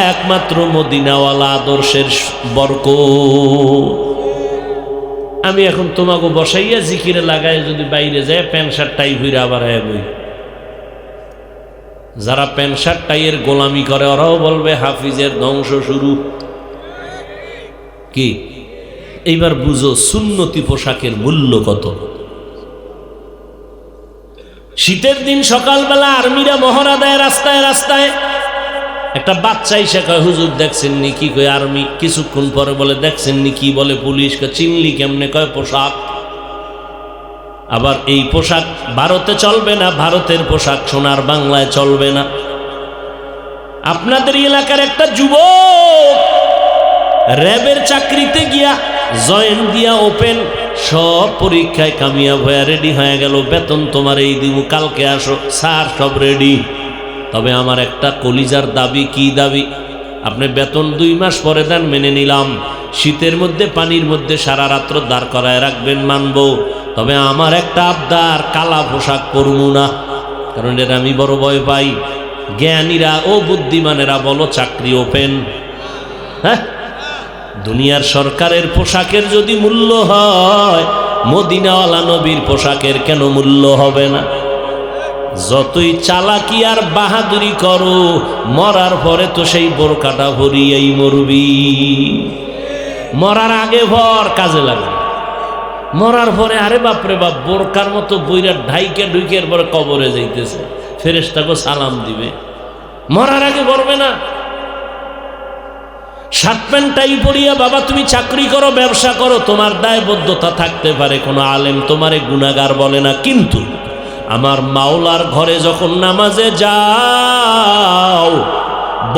একমাত্র মদিনাওয়ালা আদর্শের বরকত। আমি এখন তোমাকে বসাইয়া জিকিরে লাগাই যদি বাইরে যায় প্যান্ট শার্ট টাই ঘুরে আবার বই। যারা প্যান্ট শার্ট টাইয়ের গোলামি করে ওরাও বলবে হাফিজের ধ্বংস শুরু। কি এইবার বুঝো সুন্নতি পোশাকের মূল্য কত। শীতের দিন সকালবেলা আর্মিরা মহড়া দেয় রাস্তায় রাস্তায়। একটা বাচ্চা এসে কয় হুজুর দেখছেন নি? কি কয় আর্মি। কিছুক্ষণ পরে বলে দেখছেন নি? কি বলে পুলিশ। চিনলি কেমনে? কয় পোশাক। আবার এই পোশাক ভারতে চলবে না, ভারতের পোশাক সোনার বাংলায় চলবে না। আপনাদের এলাকার একটা যুবক র্যাবের চাকরিতে গিয়া জয়েন দিয়া ওপেন সব পরীক্ষায় কামিয়াব হয়ে রেডি হয়ে গেল। বেতন তোমার এই দিব, কালকে আসো। স্যার সব রেডি, তবে আমার একটা কলিজার দাবি। কি দাবি? আপনি বেতন 2 মাস পরে দেন, মেনে নিলাম। শীতের মধ্যে পানির মধ্যে সারা রাত্র দাঁড় করায় রাখবেন, মানব। তবে আমার একটা আবদার, কালা পোশাক পরবো না, কারণ এটা আমি বড় ভয় পাই। জ্ঞানীরা ও বুদ্ধিমানেরা বলো চাকরি ওপেন। হ্যাঁ, দুনিয়ার সরকারের পোশাকের যদি মূল্য হয়, মদিনাওয়ালা নবীর পোশাকের কেন মূল্য হবে না? যতই চালাকি আর বাহাদুরি করো, মরার পরে তো সেই বোরকাটা ভরিয়েই মরবি। মরার আগে ভর কাজে লাগে, মরার পরে আরে বাপরে বাপ বোরকার মতো বইরা ঢাইকে ঢুকের পরে কবরে যাইতেছে, ফেরেশতাকে সালাম দিবে। মরার আগে ভরবে না। শার্ট প্যান্ট টাই পরিয়া বাবা তুমি চাকরি করো, ব্যবসা করো, তোমার দায়বদ্ধতা থাকতে পারে, কোনো আলেম তোমারে গুনাহগার বলে না। কিন্তু আমার মাওলার ঘরে যখন নামাজে যাও,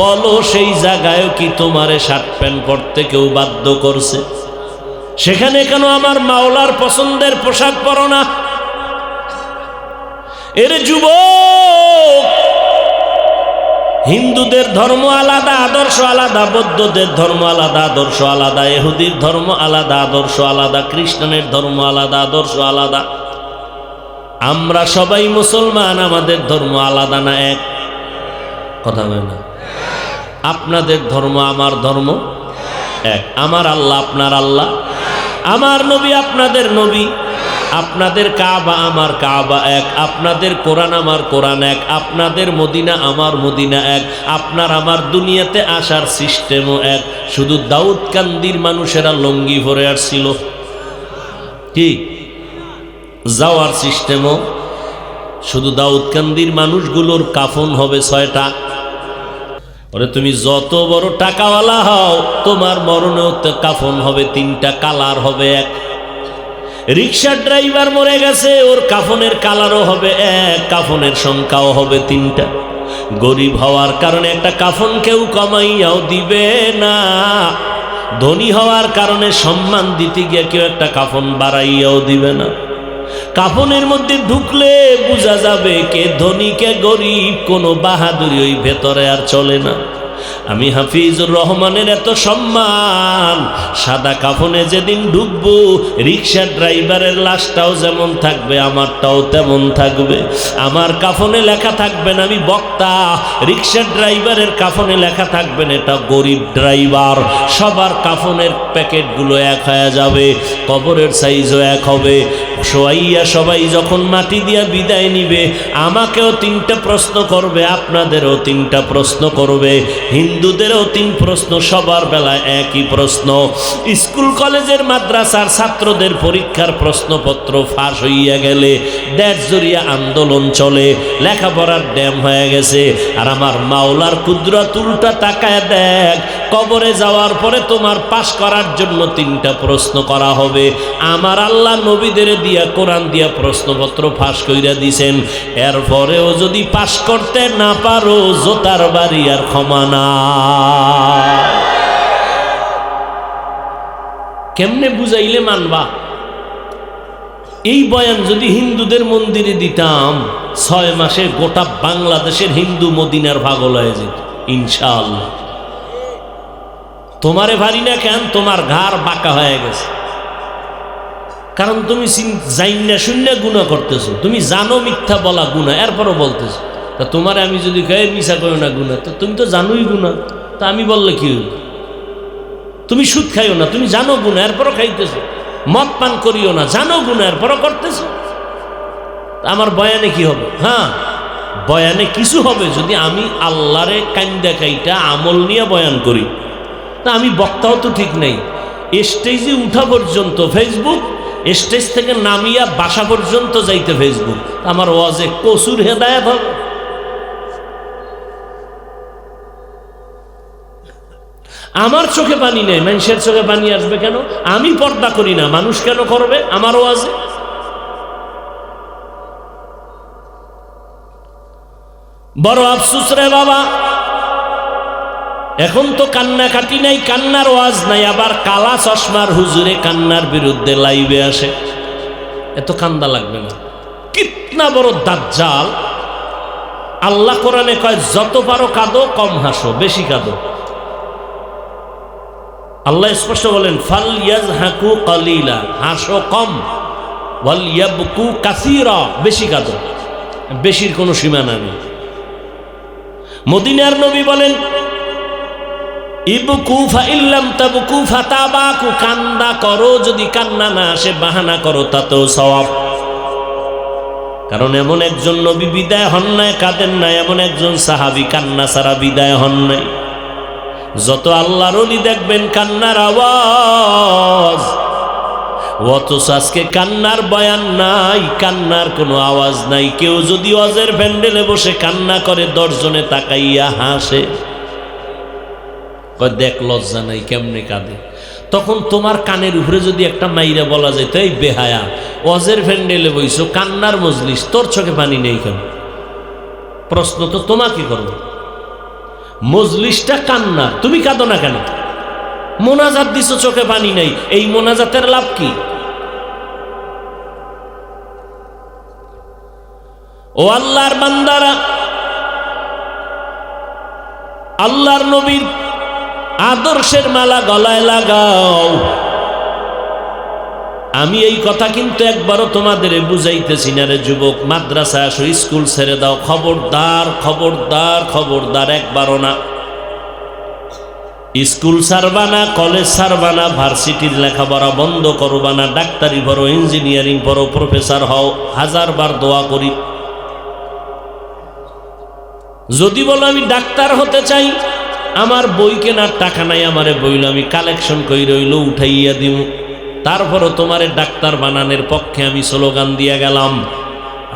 বলো সেই জায়গায় কি তোমারে শার্ট প্যান্ট পরতে কেউ বাধ্য করছে? সেখানে কেন আমার মাওলার পছন্দের পোশাক পরো না? এর যুবক, হিন্দুদের ধর্ম আলাদা, আদর্শ আলাদা, বৌদ্ধদের ধর্ম আলাদা, আদর্শ আলাদা, ইহুদির ধর্ম আলাদা, আদর্শ আলাদা, খ্রিস্টানের ধর্ম আলাদা, আদর্শ আলাদা। আমরা সবাই মুসলমান, আমাদের ধর্ম আলাদা না এক? কথা বলে না? আপনাদের ধর্ম আমার ধর্ম এক, আমার আল্লাহ আপনার আল্লাহ, আমার নবী আপনাদের নবী, আপনাদের কাবা আমার কাবা এক, আপনাদের কোরআন আমার কোরআন এক, আপনাদের মদিনা আমার মদিনা এক, আপনার আমার দুনিয়াতে আসার সিস্টেমও এক। শুধু দাউদকান্দির মানুষেরা লঙ্গি পরে আসছিল, কি যাওয়ার সিস্টেমও শুধু দাউদকান্দির মানুষগুলোর কাফন হবে 6টা। ওরে তুমি যত বড় টাকাওয়ালা হও, তোমার মরণেও তো কাফন হবে 3টা, কালার হবে এক। রিক্সার ড্রাইভার মরে গেছে, ওর কাফনের কালারও হবে এক, কাফনের সংখ্যাও হবে 3টা। গরিব হওয়ার কারণে একটা কাফন কেউ কমাইয়াও দিবে না, ধনী হওয়ার কারণে সম্মান দিতে গিয়ে কেউ একটা কাফন বাড়াইয়াও দিবে না। কাফনের মধ্যে ঢুকলে বোঝা যাবে কে ধনী কে গরিব, কোনো বাহাদুরি ওই ভেতরে আর চলে না। আমি হাফিজুর রহমানের এত সম্মান, সাদা কাফনে যেদিন ঢুকবো, রিক্সা ড্রাইভারের লাশটাও যেমন থাকবে আমারটাও তেমন থাকবে। আমার কাফনে লেখা থাকবেন আমি বক্তা, রিক্সা ড্রাইভারের কাফনে লেখা থাকবেন এটা গরিব ড্রাইভার। সবার কাফনের প্যাকেটগুলো এক হয়ে যাবে, কবরের সাইজও এক হবে। শোয়াইয়া সবাই যখন মাটি দিয়া বিদায় নিবে, আমাকেও 3টা প্রশ্ন করবে, আপনাদেরও 3টা প্রশ্ন করবে, হিন্দুদেরও 3 প্রশ্ন, সবার বেলায় একই প্রশ্ন। স্কুল কলেজের মাদ্রাসার ছাত্রদের পরীক্ষার প্রশ্নপত্র ফাঁস হইয়া গেলে দেশ জুড়িয়া আন্দোলন চলে, লেখাপড়ার ড্যাম হয়ে গেছে। আর আমার মাওলার কুদরত উল্টা তাকায় দেখ, কবরে যাওয়ার পরে তোমার পাশ করার জন্য 3টা প্রশ্ন করা হবে। আমার আল্লাহ নবীদের দিয়া কোরআন দিয়া প্রশ্নপত্র ফাঁস কইরা দিছেন, এরপরেও যদি পাশ করতে না পারো, জোতার বাড়ি আর ক্ষমা না। কেমনে বুঝাইলে মানবা? এই বয়ান যদি হিন্দুদের মন্দিরে দিতাম, 6 মাসে গোটা বাংলাদেশের হিন্দু মদিনার পাগল হয়ে যেত ইনশাআল্লাহ। তোমারে ভারি না কেন? তোমার ঘাড় বাঁকা হয়ে গেছে, কারণ তুমি জাইন্না শূন্য গুনাহ করতেছো। তুমি জানো মিথ্যা বলা গুনাহ, এরপরও বলতেছো। তা তোমারে আমি যদি কই মিছা করো না গুনাহ, তো তুমি তো জানোই গুনাহ। তা আমি বললে কি হইল? তুমি সুদ খাইও না, তুমি জানো গুনাহ, এরপরও খাইতেছো। মদ পান করিও না, জানো গুনাহ, এরপরও করতেছো। আমার বয়ানে কি হবে? হ্যাঁ, বয়ানে কিছু হবে যদি আমি আল্লাহরে কান্দা কাইটা আমল নিয়ে বয়ান করি। তা আমি বক্তাও তো ঠিক নেই। স্টেজে উঠা পর্যন্ত ফেসবুক, স্টেজ থেকে নামিয়া বাসা পর্যন্ত যাইতে ফেসবুক। আমার ওয়াজে কসুর হেদায়েত হবে? আমার চোখে পানি নেই, মানুষের চোখে পানি আসবে কেন? আমি পর্দা করি না, মানুষ কেন করবে আমার ওয়াজে? বড় আফসোস রে বাবা, এখন তো কান্নাকাটি নাই, কান্নার ওয়াজ নাই, আবার কালা চশমার হুজুরে কান্নার বিরুদ্ধে লাইভে আসে। এত কান্দা লাগবে না। কিতনা বড় দাজ্জাল! আল্লাহ কোরআনে কয় যত পারো কাঁদো, কম হাসো, বেশি কাঁদো। আল্লাহ স্পষ্ট বলেন ফাল ইয়াজহাকু কালিলা, হাসো কম, ওয়াল ইয়াবকু কাসীরা, বেশি কাঁদো। বেশির কোনো সীমানা নেই। মদিনার নবী বলেন ইবকু ফাইল্লাম তাবকু ফাতাবাকু, কান্না করো, যদি কান্না না আসে বাহানা করো, তাতেও সওয়াব। কারণ এমন একজন নবী বিদায় হন নাই, কাঁদেন না, এমন একজন সাহাবী কান্না ছাড়া বিদায় হন নাই। যত আল্লাহর ওলি দেখবেন কান্নার আওয়াজ, অথচ আজকে কান্নার বয়ান নাই, কান্নার কোনো আওয়াজ নাই। কেউ যদি ওয়াজের প্যান্ডেলে বসে কান্না করে, 10 জনে তাকাইয়া হাসে, দেখ লজ্জা নাই, কেমনে কাঁদে। তখন তোমার কানের উপরে যদি একটা মাইরা বলা যায়, তো এই বেহায়া, ওয়াজের প্যান্ডেলে বইছো, কান্নার মজলিস, তোর চোখে পানি নেই কেন? প্রশ্ন তো তোমাকে করব। মজলিসটা কান্না, তুমি কাঁদো না কেন? মোনাজাত দিছো, চোখে পানি নেই, এই মোনাজাতের লাভ কি? ও আল্লাহর বান্দারা, আল্লাহর নবীর আদর্শের মালা গলায় লাগাও। আমি এই কথা কিন্তু একবারও তোমাদের বুঝাইতেছি না রে যুবক। মাদ্রাসা আসো, স্কুল ছেড়ে দাও, খবরদার খবরদার খবরদার, একবারও না। স্কুল ছাড়বা না, কলেজ ছাড়বা না, ভার্সিটির লেখাপড়া বন্ধ করবা না। ডাক্তারি পড়ো, ইঞ্জিনিয়ারিং পড়ো, প্রফেসর হও, 1000 বার দোয়া করি। যদি বলো আমি ডাক্তার হতে চাই, আমার বই কেনার টাকা নাই, আমারে বইল আমি কালেকশন কই রইল উঠাইয়া দিব, তারপরও তোমারে ডাক্তার বানানোর পক্ষে আমি স্লোগান দিয়া গেলাম।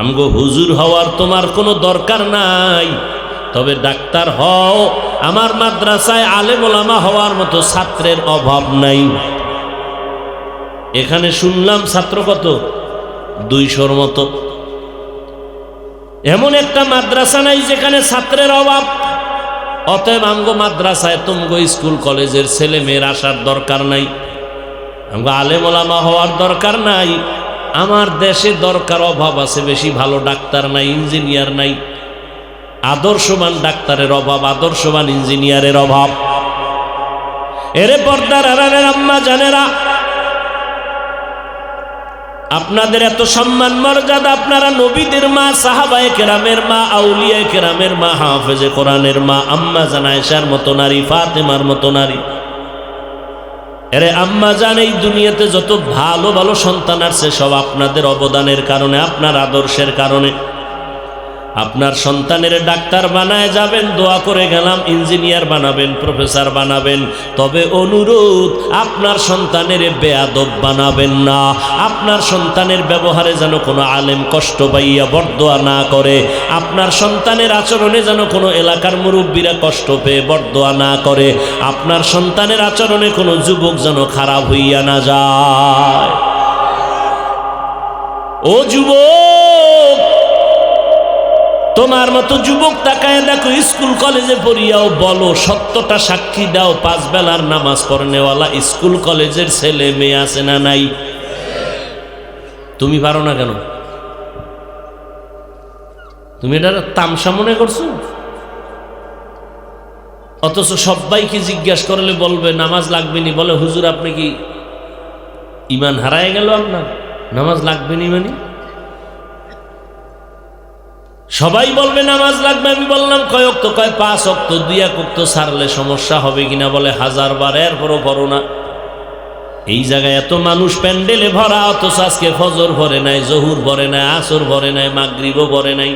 আমগো হুজুর হওয়ার তোমার কোনো দরকার নাই, তবে ডাক্তার হও। আমার মাদ্রাসায় আলেম ওলামা হওয়ার মতো ছাত্রের অভাব নাই। এখানে শুনলাম ছাত্র কত? 200-র মতো। এমন একটা মাদ্রাসা নাই যেখানে ছাত্রের অভাব। অতএব আমগো মাদ্রাসায় তুমগো স্কুল কলেজের ছেলে মেয়ের আসার দরকার নাই, আমগো আলেম ওলামা হওয়ার দরকার নাই। আমার দেশে দরকার, অভাব আছে বেশি, ভালো ডাক্তার নাই, ইঞ্জিনিয়ার নাই। আদর্শবান ডাক্তারের অভাব, আদর্শবান ইঞ্জিনিয়ারের অভাব। এরে পর্দার আড়ালের আম্মা জানেরা, আপনাদের এত সম্মান মর্যাদা, আপনারা নবীদের মা, সাহাবায়ে কেরামের মা, আউলিয়ায়ে কেরামের মা, হাফেজে কোরআনের মা, আম্মা জান আয়েশার মতো নারী, ফাতেমার মতো নারী। এরে আম্মা জান, এই দুনিয়াতে যত ভালো ভালো সন্তান আসছে সব আপনাদের অবদানের কারণে, আপনার আদর্শের কারণে। আপনার সন্তানের ডাক্তার বানায় যাবেন, দোয়া করে গেলাম, ইঞ্জিনিয়ার বানাবেন, প্রফেসর বানাবেন, তবে অনুরোধ আপনার সন্তানের বেয়াদব বানাবেন না। আপনার সন্তানের ব্যবহারে যেন কোনো আলেম কষ্ট পাইয়া বরদোয়া না করে, আপনার সন্তানের আচরণে যেন কোনো এলাকার মুরব্বীরা কষ্ট পেয়ে বরদোয়া না করে, আপনার সন্তানের আচরণে কোনো যুবক যেন খারাপ হইয়া না যায়। ও যুবক, তোমার মতো যুবক তাকায় দেখো, স্কুল কলেজে পড়িয়াও বলো, সত্যটা সাক্ষী দাও, 5 বেলার নামাজ পড়নেওয়ালা স্কুল কলেজের ছেলে মেয়ে আছে না নাই? তুমি পারো না কেন? তুমি এটা তামসা মনে করছো? অথচ সবাইকে জিজ্ঞাসা করলে বলবে নামাজ লাগবে নি, বলে হুজুর আপনি কি ইমান হারায় গেল আপনার, নামাজ লাগবে নি মানে? সবাই বলবে নামাজ লাগবে, আমি বললাম কয় ওয়াক্ত? কয় 5 ওয়াক্ত। 2 ওয়াক্ত ছাড়লে সমস্যা হবে কিনা? বলে 1000 বার, এরপরও পড়ো না। এই জায়গায় এত মানুষ প্যান্ডেলে ভরা, অথচ আজকে ফজর ভরে নাই, জহুর ভরে নাই, আসর ভরে নাই, মাগরিবও ভরে নাই।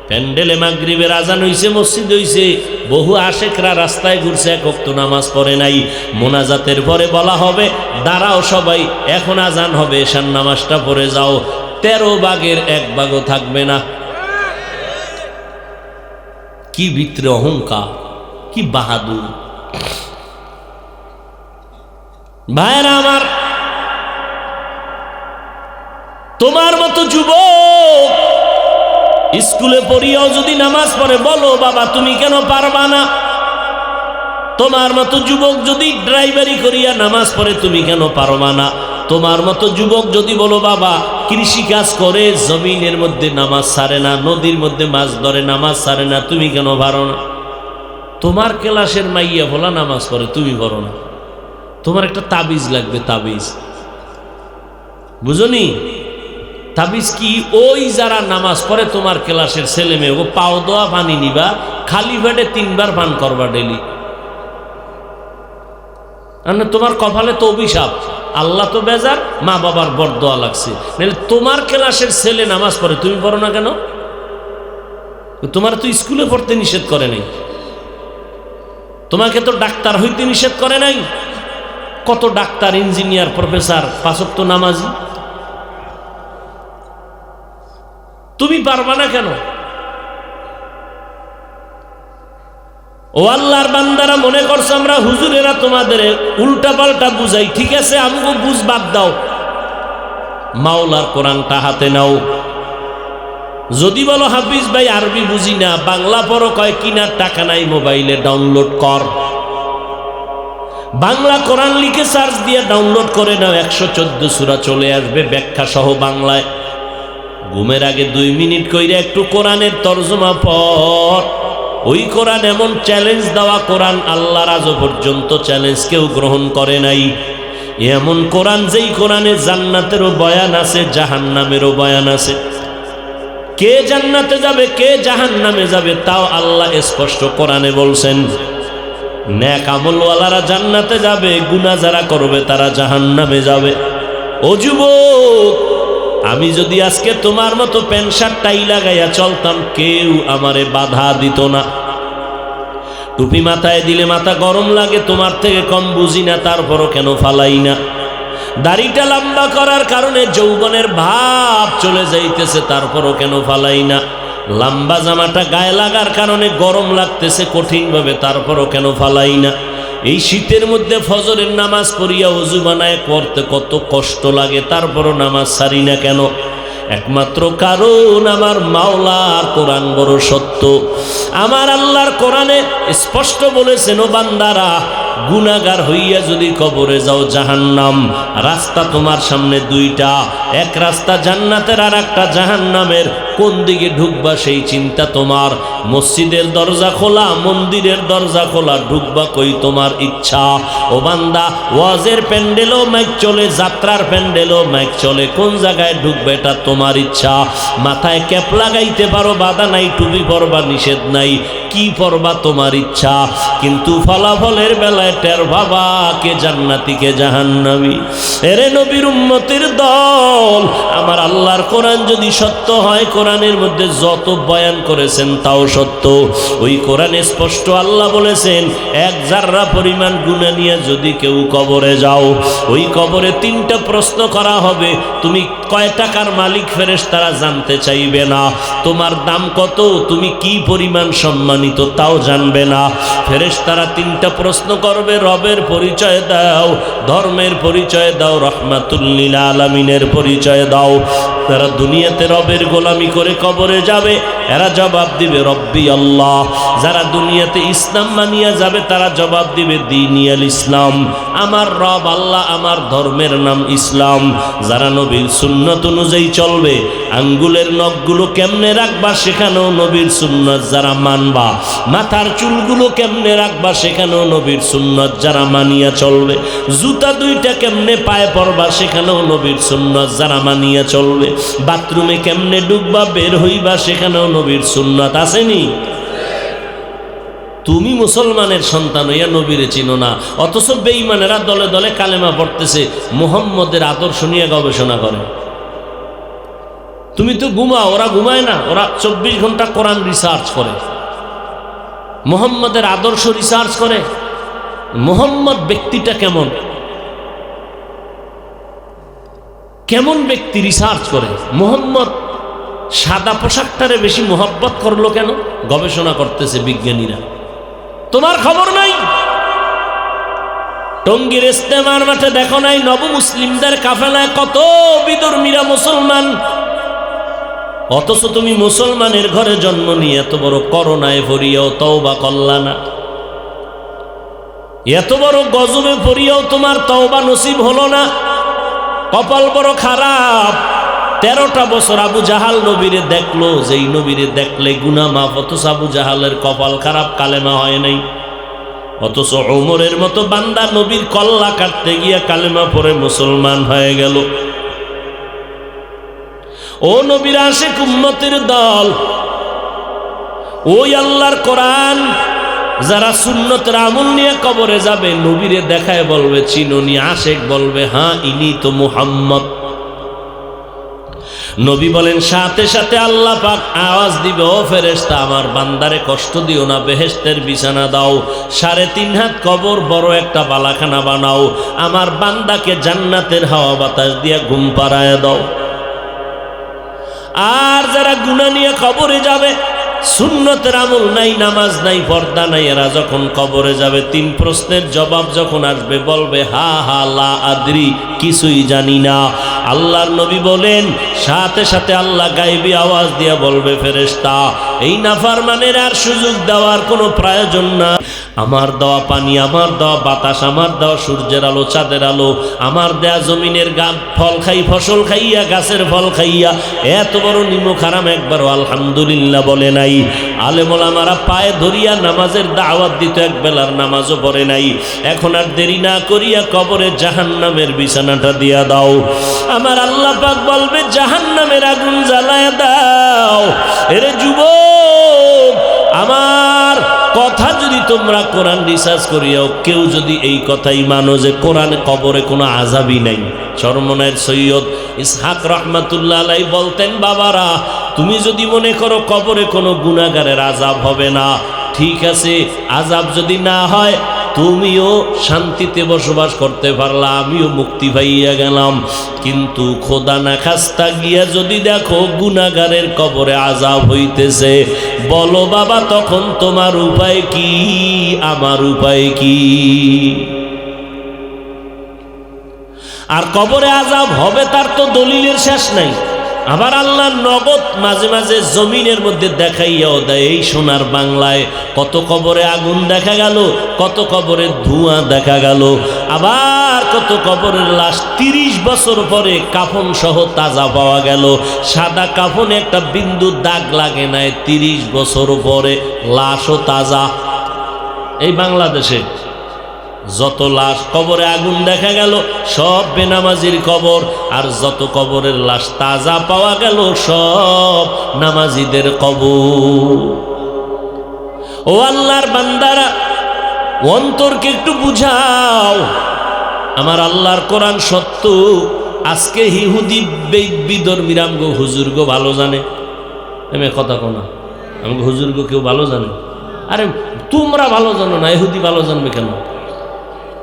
প্যান্ডেলে মাগরিবের আজান হইছে, মসজিদ হইছে, বহু আশেকরা রাস্তায় ঘুরছে, 1 ওয়াক্ত নামাজ পড়ে নাই। মোনাজাতের পরে বলা হবে দাঁড়াও সবাই, এখন আজান হবে, এশার নামাজটা পড়ে যাও। 13 ভাগের 1 ভাগও থাকবে না। কি ভিতরে অহংকার, কি বাহাদুর! ভাইরা আমার, তোমার মতো যুবক স্কুলে পড়িয়াও যদি নামাজ পড়ে, বলো বাবা তুমি কেন পারবা না? তোমার মতো যুবক যদি ড্রাইভারি করিয়া নামাজ পড়ে, তুমি কেন পারবা না? তোমার মতো যুবক যদি বলো বাবা কৃষি কাজ করে, জমিনের মধ্যে নামাজ ছাড়ে না, নদীর মধ্যে মাছ ধরে, নামাজ ছাড়ে না, তুমি কেন পারো না? তোমার ক্লাসের মাইয়া ভোলা নামাজ পড়ে, তুমি পড়ো না। তোমার একটা তাবিজ লাগবে, তাবিজ, বুঝনি? তাবিজ কি? ওই যারা নামাজ পড়ে তোমার ক্লাসের ছেলে মেয়ে, ও পাও দোয়া পানি নিবা, খালি পেটে 3 বার পান করবা ডেলি। তোমার কপালে তো অভিশাপ, আল্লাহ তো বেজার, মা বাবার বরদোয়া লাগছে। নাহলে তোমার ক্লাসের ছেলে নামাজ পড়ে, তুমি পড়ো না কেন? তোমার তো স্কুলে পড়তে নিষেধ করে নাই, তোমাকে তো ডাক্তার হইতে নিষেধ করে নাই। কত ডাক্তার, ইঞ্জিনিয়ার, প্রফেসর 5 ওয়াক্ত নামাজি, তুমি পারবা না কেন? ও আল্লাহর বান্দারা, মনে করছো আমরা হুজুরেরা তোমাদের উল্টা পাল্টা বুঝাই, ঠিক আছে, আমাকে বুঝ বাদ দাও, মাওলার কোরআনটা হাতে নাও। যদি বলো হাফিজ ভাই আরবি বুঝি না, বাংলা পড়ো, কয় কিনার টাকা নাই, মোবাইলে ডাউনলোড কর। বাংলা কোরআন লিখে সার্চ দিয়ে ডাউনলোড করে নাও, 114 সূরা চলে আসবে ব্যাখ্যা সহ বাংলায়। ঘুমের আগে 2 মিনিট কইরা একটু কোরআনের তরজমা পড়। ওই কোরআন এমন চ্যালেঞ্জ দেওয়া কোরআন, আল্লাহর আজ পর্যন্ত চ্যালেঞ্জ কেউ গ্রহণ করে নাই। এমন কোরআন, যেই কোরআনে জান্নাতেরও বয়ান আছে, জাহান্নামেরও বয়ান আছে। কে জান্নাতে যাবে, কে জাহান্নামে যাবে, তাও আল্লাহ স্পষ্ট কোরআনে বলছেন। নেক আমলওয়ালারা জান্নাতে যাবে, গুনাহ যারা করবে তারা জাহান্নামে যাবে। ও যুবক, আমি যদি আজকে তোমার মতো প্যান্ট শার্ট টাই লাগাইয়া চলতাম, কেউ আমারে বাধা দিত না। টুপি মাথায় দিলে মাথা গরম লাগে, তোমার থেকে কম বুঝি না, তারপরও কেন ফালাই না? দাড়িটা লম্বা করার কারণে যৌবনের ভাব চলে যাইতেছে, তারপরও কেন ফালাই না? লম্বা জামাটা গায়ে লাগার কারণে গরম লাগতেছে কঠিনভাবে, তারপরও কেন ফালাই না? এই শীতের মধ্যে ফজরের নামাজ পড়িয়া ওযু বানায় করতে কত কষ্ট লাগে, তারপরও নামাজ ছাড়ি না কেন? একমাত্র কারণ আমার মাওলার কোরআন বড় সত্য। আমার আল্লাহর কোরআনে স্পষ্ট বলেছেন, ও বান্দারা, গুনাহগার হইয়া যদি কবরে যাও, জাহান্নাম। রাস্তা তোমার সামনে 2টা, এক রাস্তা জান্নাতের আর একটা জাহান্নামের। কোন দিকে ঢুকবা সেই চিন্তা তোমার। মসজিদের দরজা খোলা, মন্দিরের দরজা খোলা, ঢুকবা কই তোমার ইচ্ছা। ও বান্দা, ওয়াজের প্যান্ডেলও মাইক চলে, যাত্রার প্যান্ডেলও মাইক চলে, কোন জায়গায় ঢুকবে এটা তোমার ইচ্ছা। মাথায় ক্যাপ লাগাইতে পারো, বাধা নাই, টুপি পরবা নিষেধ নাই, কি পরবা তোমার ইচ্ছা। কিন্তু ফলাফলের বেলায় টের বাবা কে জান্নাতি কে জাহান্নামী। এরে নবীর উম্মতের দল, আমার আল্লাহর কোরআন যদি সত্য হয়, কোরআনের মধ্যে যত বয়ান করেছেন তাও সত্য। ওই কোরআনে স্পষ্ট আল্লাহ বলেছেন, 1 জাররা পরিমাণ গুনাহ নিয়ে যদি কেউ কবরে যাও, ওই কবরে 3টা প্রশ্ন করা হবে। তুমি কয় টাকার মালিক, ফেরেশতারা জানতে চাইবে না। তোমার দাম কত, তুমি কি পরিমাণ সম্মানিত, তাও জানবে না। ফেরেশতারা 3টা প্রশ্ন করবে, রবের পরিচয় দাও, ধর্মের পরিচয় দাও, রাহমাতুল লিল আলামিনের পরিচয় দাও। তারা দুনিয়াতে রবের গোলামি করে কবরে যাবে, এরা জবাব দিবে রব্বি আল্লাহ। যারা দুনিয়াতে ইসলাম মানিয়া যাবে, তারা জবাব দিবে দীনিয়াল ইসলাম, আমার রব আল্লাহ, আমার ধর্মের নাম ইসলাম। যারা নবীর সুন্নাত অনুযায়ী চলবে, আঙ্গুলের নখগুলো কেমনে রাখবা সেখানেও নবীর সুন্নাত যারা মানবা, মাথার চুলগুলো কেমনে রাখবা সেখানেও নবীর সুন্নাত যারা মানিয়া চলবে, জুতা 2টা কেমনে পায়ে পরবা সেখানেও নবীর সুন্নাত যারা মানিয়া চলবে। বাথরুমে কেমনে ঢুকবা বের হইবা সেখানেও নবীর সুন্নাত আসেনি। তুমি মুসলমানের সন্তান হইয়া নবীরে চিনো না, অথচ বেঈমানেরা দলে দলে কালেমা পড়তেছে, মুহাম্মদের আদর্শ নিয়ে গবেষণা করে। তুমি তো ঘুমাও, ওরা ঘুমায় না, ওরা 24 ঘন্টা কোরআন রিসার্চ করে, মুহাম্মদের আদর্শ রিসার্চ করে। মুহাম্মদ ব্যক্তিটা কেমন, কেমন ব্যক্তি রিসার্চ করে। মুহাম্মদ সাদা পোশাকটারে বেশি মোহাব্বত করলো কেন, গবেষণা করতেছে বিজ্ঞানীরা। তোমার খবর নাই? টঙ্গীর ইস্তেমার মাঠে দেখো নাই নব মুসলিমদের কাফেলায় কত বিধর্মীরা মুসলমান, অথচ তুমি মুসলমানের ঘরে জন্ম নিয়ে এত বড় করোনায় পড়িয়াও তওবা করলা না, এত বড় গজবে পড়িয়াও তোমার তওবা নসিব হলো না। কপাল বড় খারাপ। 13টা বছর আবু জাহাল নবীরে দেখলো, যেই নবীরে দেখলে গুনাহ মাফ, অথচ আবু জাহালের কপাল খারাপ, কালেমা হয় নাই। অথচ ওমরের মতো বান্দা নবীর কল্লা কাটতে গিয়া কালেমা পড়ে মুসলমান হয়ে গেল। ও নবীর আশিক উম্মতের দল, ওই আল্লাহর কোরআন যারা সুন্নতের আমল নিয়ে কবরে যাবে, নবীরে দেখায় বলবে চিনুনি, আশেক বলবে হ্যাঁ ইনি তো মুহাম্মদ। নবী বলেন সাথে সাথে আল্লাহ পাক আওয়াজ দিবে, ও ফেরেশতা আমার বান্দারে কষ্ট দিও না, বেহেশতের বিছানা দাও, 3.5 হাত কবর বড় একটা বালাখানা বানাও, আমার বান্দাকে জান্নাতের হাওয়া বাতাস দিয়া ঘুম পাড়ায় দাও। আর যারা গুনাহ নিয়ে কবরে যাবে, সুন্নতের আমল নাই, নামাজ নাই, পর্দা নাই, এরা যখন কবরে যাবে 3 প্রশ্নের জবাব যখন আসবে বলবে হা হা লা আদরি, কিছুই জানি না। আল্লাহর নবী বলেন সাথে সাথে আল্লাহ গায়েবী আওয়াজ দিয়ে বলবে ফেরেশতা এই নাফরমানের আর সুযোগ দেওয়ার কোনো প্রয়োজন না, আমার দেওয়া পানি, আমার দেওয়া বাতাস, আমার দেওয়া সূর্যের আলো, চাঁদের আলো, আমার দেয়া জমিনের ফল খাই, ফসল খাইয়া, গাছের ফল খাইয়া এত বড় নিমক হারাম একবারও আলহামদুলিল্লাহ বলে নাই। আলেম ওলামারা পায়ে ধরিয়া নামাজের দাওয়াত দিত, এক বেলার নামাজও পড়ে নাই। এখন আর দেরি না করিয়া কবরে জাহান্নামের বিছানাটা দিয়া দাও। আমার আল্লাহ পাক বলবে জাহান্নামের আগুন জ্বালায়া দাও। এরে যুবক, আমার কথা যদি তোমরা কোরআন রিসার্চ করিয়াও কেউ যদি এই কথাই মানো যে কোরআনে কবরে কোনো আযাবই নাই। চরমনায়ের সৈয়দ ইসহাক রহমাতুল্লাহ আলাইহি বলতেন, বাবারা তুমি যদি মনে করো কবরে কোনো গুনাহগারের আযাব হবে না, ঠিক আছে, আযাব যদি না হয় তুমিও শান্তিতে বসবাস করতে পারলা, আমিও মুক্তি পাইয়া গেলাম। কিন্তু খোদা না খাস্তা গিয়া যদি দেখো গুনাহগারের কবরে আযাব হইতেছে, বলো বাবা তখন তোমার উপায় কি, আমার উপায় কি? আর কবরে আযাব হবে তার তো দলিলের শেষ নাই। আবার আল্লাহ নগদ মাঝে মাঝে জমিনের মধ্যে দেখাইয়াও দেয়। এই সোনার বাংলায় কত কবরে আগুন দেখা গেল, কত কবরে ধোঁয়া দেখা গেল, আবার কত কবরের লাশ 30 বছর পরে কাফন সহ তাজা পাওয়া গেল। সাদা কাফনে একটা বিন্দু দাগ লাগে নাই, 30 বছর পরে লাশও তাজা। এই বাংলাদেশে যত লাশ কবরে আগুন দেখা গেল সব বেনামাজির কবর, আর যত কবরের লাশ তাজা পাওয়া গেল সব নামাজিদের কবর। ও আল্লাহর বান্দারা, অন্তরকে একটু বুঝাও, আমার আল্লাহর কোরআন সত্য। আজকে ইহুদি বিধর্মীরা আমগো হুজুরগো ভালো জানে, এমনি কথা কোনা আমগো হুজুরগো কেউ ভালো জানে? আরে তোমরা ভালো জানো না, ইহুদি ভালো জানবে কেন?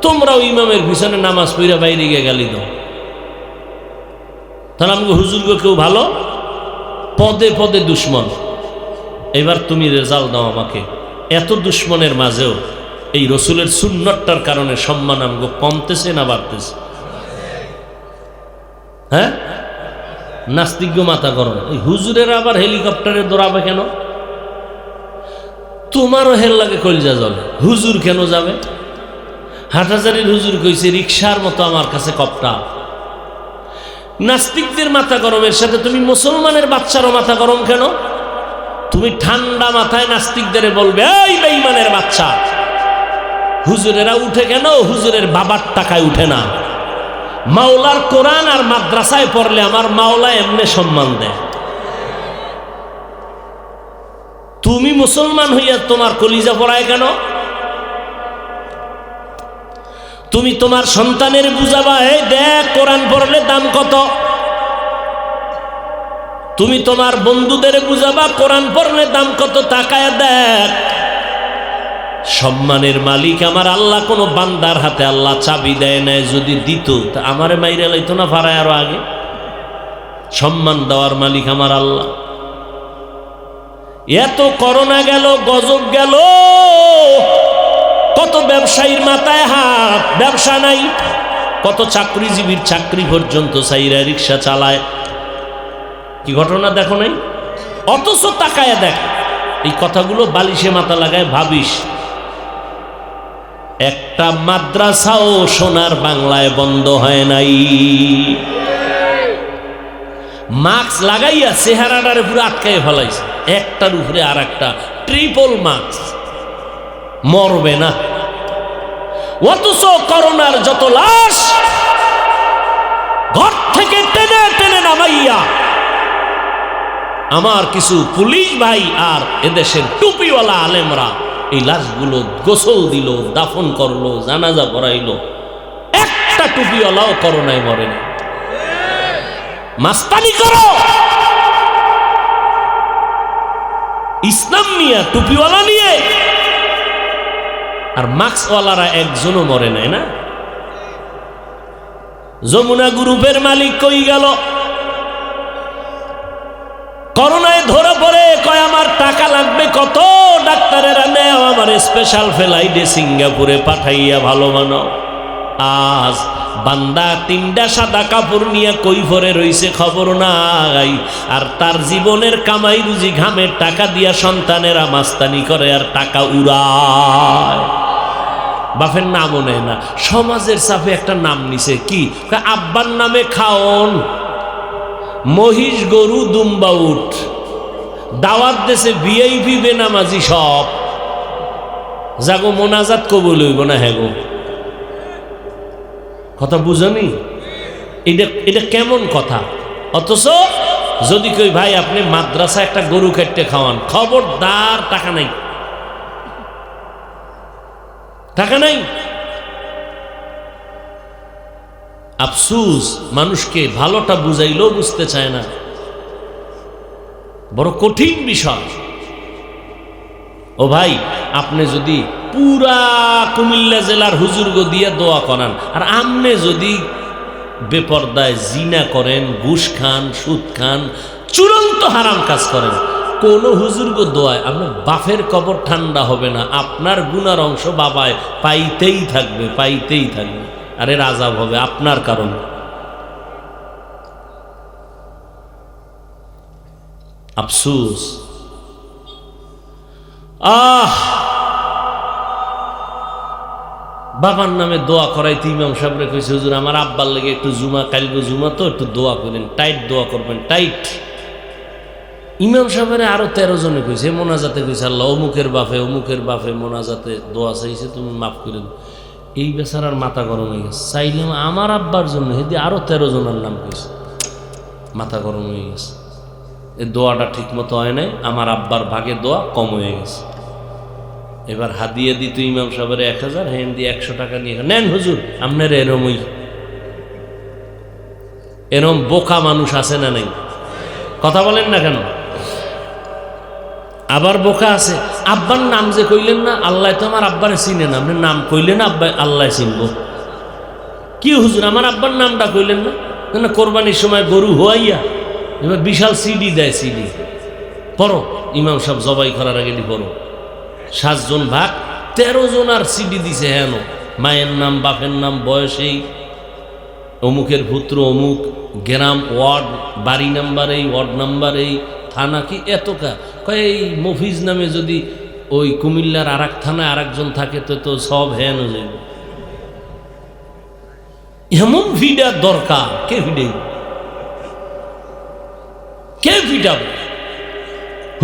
তোমরাও ইমামের পিছনে নামাজ পড়া বাইরে গিয়ে গালি দাও, তাহলে আমাকে হুজুরকে কেউ ভালো? পদে পদে দুশ্মন। এবার তুমি রেজাল্ট দাও আমাকে, এত দুশ্মনের মাঝেও এই রসুলের সুন্নতটার কারণে সম্মান আমাকে কমতেছে না বাড়তেছে? হ্যাঁ, নাস্তিক মাথা গরম। এই হুজুরের আবার হেলিকপ্টারে দৌড়াবে কেন? তোমারও হেল লাগে, কলজা জলে। হুজুর কেন যাবে? হাটহাজারীর হুজুর কইছে রিকশার মতো আমার কাছে কপটা। নাস্তিকদের মাথা গরমের সাথে তুমি মুসলমানের বাচ্চারও মাথা গরম কেন? তুমি ঠান্ডা মাথায় নাস্তিকদের বলবে এই বেঈমানের বাচ্চা। হুজুরেরা উঠে কেন? হুজুরের বাবার টাকায় উঠে না, মাওলার কোরআন আর মাদ্রাসায় পড়লে আমার মাওলা এমনি সম্মান দেয়। তুমি মুসলমান হইয়া তোমার কলিজা পড়ায় কেন? তুমি তোমার সন্তানের বুঝাবা, এই দেখ কোরআন পড়লে দাম কত। তুমি তোমার বন্ধুদের বুঝাবা কোরআন পড়লে দাম কত, তাকায় দেখ। সম্মানের মালিক আমার আল্লাহ। কোনো বান্দার হাতে আল্লাহ চাবি দেয় নাই, যদি দিত তা আমারে মাইরে লাইতো না ফারায় আরো আগে। সম্মান দেওয়ার মালিক আমার আল্লাহ। এত করোনা গেল, গজব গেল, কত ব্যবসায়ীর মাথায় হাত, ব্যবসা নাই। কত চাকরিজীবীর চাকরি পর্যন্ত সাইরা রিক্সা চালায়। কি ঘটনা দেখো নাই? অথচ তাকায় দেখ। এই কথাগুলো বালিশে মাথা লাগায় ভাবিস। একটা মাদ্রাসাও সোনার বাংলায় বন্ধ হয় নাই। মাস্ক লাগাইয়া চেহারাটার উপরে আটকায় ফেলাইছে, একটার উপরে আর একটা, ট্রিপল মাস্ক। মরবে না। অথচ করোনার যত লাশ ঘর থেকে টেনে টেনে নামাইয়া আমার কিছু পুলিশ ভাই আর এদেশের টুপিওয়ালা আলেমরা এই লাশগুলো গোসল দিল, দাফন করলো, জানাজা পড়াইলো। একটা টুপিওয়ালাও করোনায় মরে না। মাস্তানি করো ইসলাম নিয়ে, টুপিওয়ালা নিয়ে, আর মাস্কওয়ালারা একজনও মরে নাই না। যমুনা গ্রুপের মালিক কই গেল? করোনায় ধরা পড়ে কয় আমার টাকা লাগবে কত, ডাক্তারেরা নেও আমার স্পেশাল ফ্লাইটে সিঙ্গাপুরে পাঠাইয়া ভালো বানাও। আজ বান্দা তিনটা সাদা কাপড় নিয়ে কই ভরে রইছে খবর নাই। আর তার জীবনের কামাই রুজি ঘামের টাকা দিয়া সন্তানেরা মাস্তানি করে আর টাকা উড়ায়। বাপের নামও নেয় না। সমাজের চাপে একটা নাম নিছে, কি আব্বার নামে খাওন, মহিষ গরু দুম্বা উঠ, দাওয়াত দেশে ভিআইপি বেনামাজি সব। যাগো মোনাজাত কবুল হইব না। হ্যাঁ গো, কথা বুঝনি? এটা কেমন কথা? অথচ যদি কই ভাই আপনি মাদ্রাসা একটা গরু কাটতে খাওয়ান, খবরদার, টাকা নাই, টাকা নাই। আফসুস, মানুষকে ভালোটা বুঝাইলেও বুঝতে চায় না। বড় কঠিন বিষয়। ও ভাই, আপনি যদি পুরা কুমিল্লা জেলার হুজুরগো দিয়ে দোয়া করান, আর আপনি যদি বেপরদায় জিনা করেন, ঘুষ খান, সুদ খান, চূড়ান্ত হারাম কাজ করেন, কোন হুজুরগো দোয়ায় আপনার বাপের কবর ঠান্ডা হবে না। আপনার গুনার অংশ বাবায় পাইতেই থাকবে, পাইতেই থাকবে। আরে আযাব হবে আপনার কারণে। আফসোস। বাবার নামে দোয়া করাইতে ইমাম সাহেবরে কইছে, হুজুর আমার আব্বার লেগে একটু জুমা, কালকে জুমা তো একটু দোয়া করেন, টাইট দোয়া করবেন, টাইট। ইমাম সাহেবের আরো 13 জনে কইছে, মোনাজাতে কইছে আল্লাহ অমুকের বাপে মোনাজাতে দোয়া চাইছে, তুমি মাফ করে দাও। এই বেচারার মাথা গরম হয়ে গেছে। চাইলাম আমার আব্বার জন্য, হেদি আরো 13 জনের নাম কইছে, মাথা গরম হয়ে গেছে। এই দোয়াটা ঠিক মতো হয় নাই, আমার আব্বার ভাগে দোয়া কম হয়ে গেছে। এবার হাদিয়া দিত ইমাম সাহেবের 1000, হ্যাঁ দিয়ে 100 টাকা নিয়ে নেন হুজুর আপনার। এরম বোকা মানুষ আছে না নাই? কথা বলেন না কেন? আবার বোকা আছে, আব্বার নাম যে কইলেন না, আল্লাহ তো আমার আব্বারে চিনে না, আপনি নাম কইলেন আব্বা আল্লাহ চিনব। কি হুজুর আমার আব্বার নামটা কইলেন না? না, কোরবানির সময় গরু হওয়াইয়া এবার বিশাল সিডি দেয়, সিডি পড়ো, ইমাম সাহেব জবাই করার আগে পড়ো। 7 জন ভাগ, 13 জন আর সিডি দিছে। হেন মায়ের নাম, বাপের নাম, বয়সেই, অমুকের পুত্র অমুক, গ্রাম, ওয়ার্ড, বাড়ি নাম্বার এই, ওয়ার্ড নাম্বার এই, থানা কি এতকা। কয় এই মফিজ নামে যদি ওই কুমিল্লার আর এক থানায় আর একজন থাকে তো সব হ্যান হয়ে যাবে। এমন ভিডার দরকার। কে ভিডাই? কে ভিডাবে?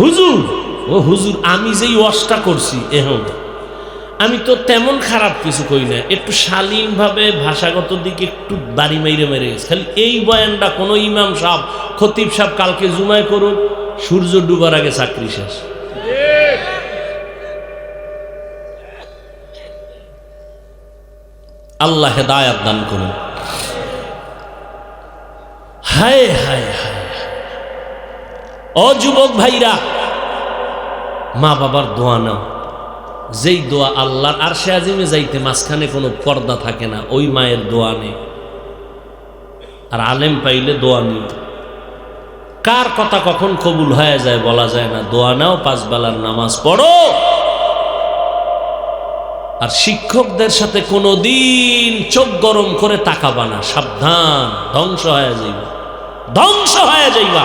হুজুর, ও হুজুর আমি যেই ওয়াজটা করছি, এখন আমি তো তেমন খারাপ কিছু কই না, একটু শালীনভাবে ভাষাগত দিকে একটু বাড়ি মেরে মেরে গেছে। খালি এই বয়ানটা কোনো ইমাম সাহেব খতিব সাহেব কালকে জুমায় করুক, সূর্য ডুবার আগে চাকরি শেষ। আল্লাহ হেদায়াত দান করুন। হায় হায় হায়, ও যুবক ভাইরা, মা বাবার দোয়া নাও। যেই দোয়া আল্লাহর আরশে আজিমে যাইতে মাঝখানে কোনো পর্দা থাকে না, ওই মায়ের দোয়া নেই। আর আলেম পাইলে দোয়া নেই। কার কথা কখন কবুল হয়ে যায় বলা যায় না। দোয়া নাও, 5 বেলার নামাজ পড়ো। আর শিক্ষকদের সাথে কোনোদিন চোখ গরম করে তাকাবা না, সাবধান, ধ্বংস হয়ে যাইবা, ধ্বংস হয়ে যাইবা।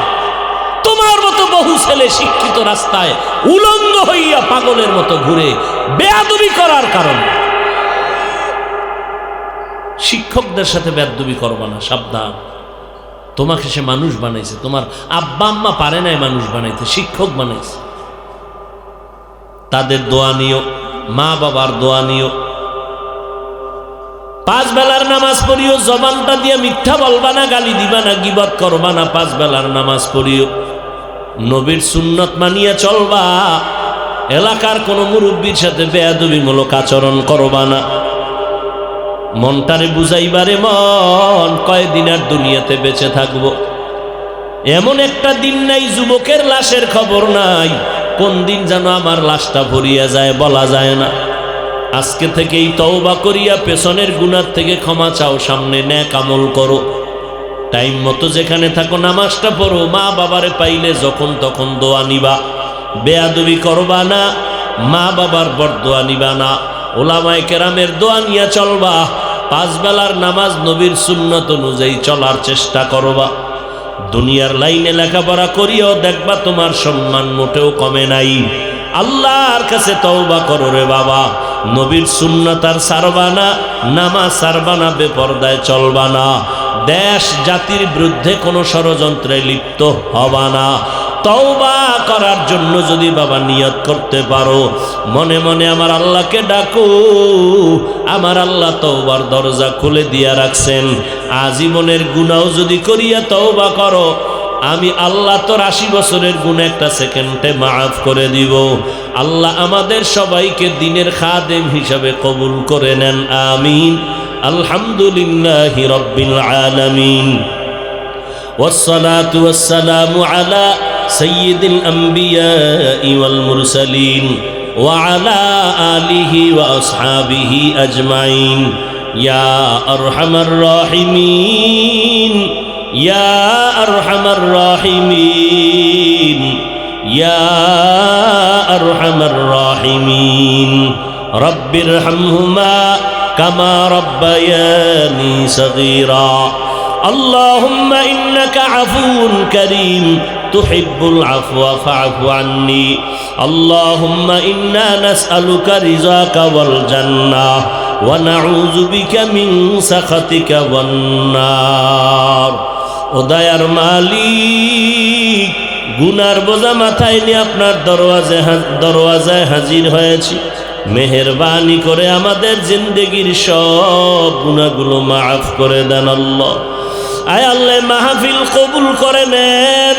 তোমার মতো বহু ছেলে শিক্ষিত রাস্তায় উলঙ্গ হইয়া পাগলের মতো ঘুরে বেয়াদবি করার কারণে। শিক্ষকদের সাথে বেয়াদবি করবা না, সাবধান। তোমাকে সে মানুষ বানাইছে, তোমার আব্বা আম্মা পারে নাই মানুষ বানাইতে, শিক্ষক বানাইছে। তাদের দোয়া নিও, মা বাবার দোয়া নিও। 5 বেলার নামাজ পড়িও, জবানটা দিয়ে মিথ্যা বলবা না, গালি দিবা না, গীবত করবা না। 5 বেলার নামাজ পড়িও, নবীর সুন্নত মানিয়া চলবা। এলাকার কোনো মুরব্বীর সাথে বেয়াদবিমূলক আচরণ করবা না। মনটারে বুঝাইবারে মন, কয়দিন আর দুনিয়াতে বেঁচে থাকবো। এমন একটা দিন নাই যুবকের লাশের খবর নাই, কোন দিন যেন আমার লাশটা ভরিয়া যায় বলা যায় না। আজকে থেকেই তওবা করিয়া পেছনের গুনার থেকে ক্ষমা চাও, সামনে নেক আমল করো। টাইম মতো যেখানে থাকো নামাজটা পড়ো। মা বাবারে পাইলে যখন তখন দোয়া নিবা, বেয়াদবি করবা না। মা বাবার বরদোয়া নিবা না, ওলামায়ে কেরামের দোয়া নিয়ে চলবা। 5 বেলার নামাজ নবীর সুন্নত অনুযায়ী চলার চেষ্টা করবা। দুনিয়ার লাইনে লেখাপড়া করিও, দেখবা তোমার সম্মান মোটেও কমে নাই। আল্লাহর কাছে তওবা করো রে বাবা। নবীর সুন্নাত আর ছাড়বা না, নামাজ ছাড়বা না, বেপরদায় চলবা না। দেশ জাতির বিরুদ্ধে কোনো ষড়যন্ত্রে লিপ্ত হবা না। তওবা করার জন্য যদি বাবা নিয়ত করতে পারো, মনে মনে আমার আল্লাহকে ডাকো। আমার আল্লাহ তওবার দরজা খুলে দিয়া রাখছেন। আজীবনের গুনাহ যদি করিয়া তওবা করো, আমি আল্লাহ তোর 80 বছরের গুনাহ একটা সেকেন্ডে মাফ করে দিব। আল্লাহ আমাদের সবাইকে দ্বীনের খাদেম হিসাবে কবুল করে নেন, আমিন। আলহামদুলিল্লাহি রাব্বিল আলামিন। والصلاة والسلام على سيد الأنبياء والمرسلين وعلى آله وأصحابه أجمعين يا أرحم الراحمين يا أرحم الراحمين يا أرحم الراحمين رب ارحمهما كما ربياني صغيرا اللهم إنك عفو كريم تحب العفو فاعف عني اللهم إنا نسألك رضاك والجنة ونعوذ بك من سخطك والنار ও দয়ার মালিক, গুনার বোঝা মাথায় নিয়ে আপনার দরওয়াজায় হাজির হয়েছি। মেহেরবানি করে আমাদের জিন্দেগির সব গুনাহগুলো মাফ করে দেন আল্লাহ। আয় আল্লাহ, মাহফিল কবুল করে নেন।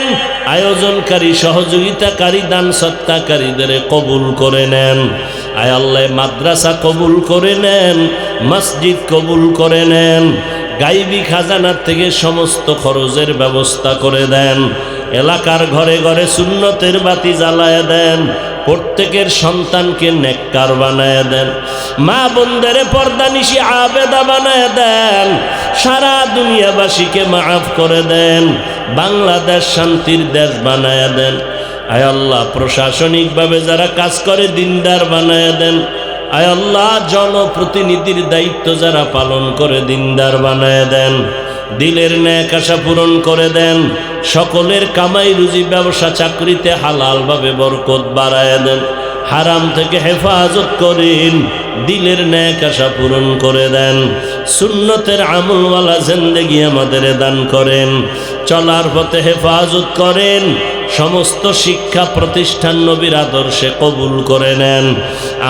আয়োজনকারী, সহযোগিতাকারী, দান সত্তাকারীদের কবুল করে নেন। আয় আল্লাহ, মাদ্রাসা কবুল করে নেন, মসজিদ কবুল করে নেন। গাইবি খাজানার থেকে সমস্ত খরচের ব্যবস্থা করে দেন। এলাকার ঘরে ঘরে সুন্নতের বাতি জ্বালায় দেন। প্রত্যেকের সন্তানকে নেককার বানায় দেন। মা বোনদের পর্দানিশি আবেদা বানায় দেন। সারা দুনিয়াবাসীকে মাফ করে দেন। বাংলাদেশ শান্তির দেশ বানায় দেন। আয় আল্লাহ, প্রশাসনিকভাবে যারা কাজ করে দিনদার বানায় দেন। আয় আল্লাহ, জনপ্রতিনিধির দায়িত্ব যারা পালন করে দিনদার বানায় দেন। দিলের ন্যাক আশা পূরণ করে দেন। সকলের কামাই রুজি, ব্যবসা চাকরিতে হালালভাবে বরকত বাড়ায় দেন। হারাম থেকে হেফাজত করেন। দিলের ন্যাক আশা পূরণ করে দেন। সুন্নতের আমলওয়ালা জিন্দেগি আমাদের দান করেন। চলার পথে হেফাজত করেন। সমস্ত শিক্ষা প্রতিষ্ঠান নবীর আদর্শে কবুল করে নেন।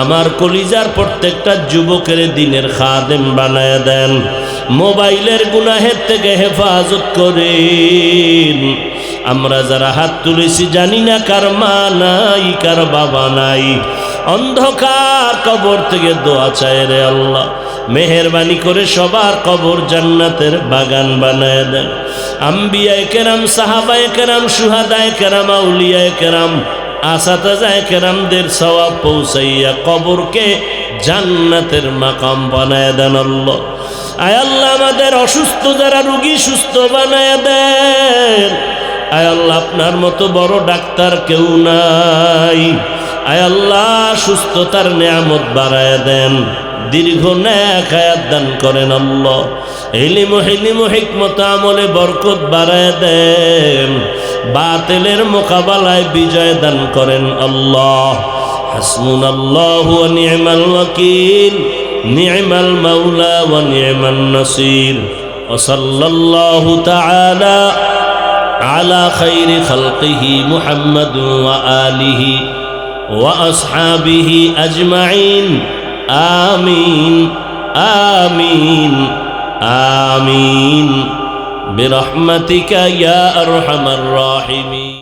আমার কলিজার প্রত্যেকটা যুবকের দিনের খাদেম বানায় দেন। মোবাইলের গুনাহের থেকে হেফাজত করেন। আমরা যারা হাত তুলেছি জানি না কার মা নাই, কার বাবা নাই, অন্ধকার কবর থেকে দোয়া চায় রে আল্লাহ, মেহেরবানি করে সবার কবর জান্নাতের বাগান বানায় দেন। আম্বিয়ায়ে কেরাম, সাহাবায়ে কেরাম, শুহাদায়ে কেরাম, আউলিয়ায়ে কেরাম, আসাতাজায়ে কেরামদের সওয়াব পৌঁছাইয়া কবরকে জান্নাতের মাকাম বানায় দেন আল্লাহ। আয় আল্লাহ, আমাদের অসুস্থ যারা রোগী সুস্থ বানায় দেন। আয় আল্লাহ, আপনার মতো বড় ডাক্তার কেউ নাই। আয় আল্লাহ, সুস্থতার নেয়ামত বাড়ায় দেন, দীর্ঘ নেক হায়াত দান করেন আল্লাহ। ইলম হিকমত আমলে বরকত বাড়ায় দেন, বাতিলের মোকাবেলায় বিজয় দান করেন আল্লাহ। হাসবুনাল্লাহু ওয়া নি'মাল ওয়াকিল, নি'মাল মাওলা ওয়া নি'মান নাসির। ওয়া সাল্লাল্লাহু তাআলা আলা খাইরি খালকিহি মুহাম্মাদ ওয়া আলিহি ওয়া আসহাবিহি আজমাইন। আমিন আমিন আমিন বিরহমাতিকা ইয়া আরহামার রাহিমিন।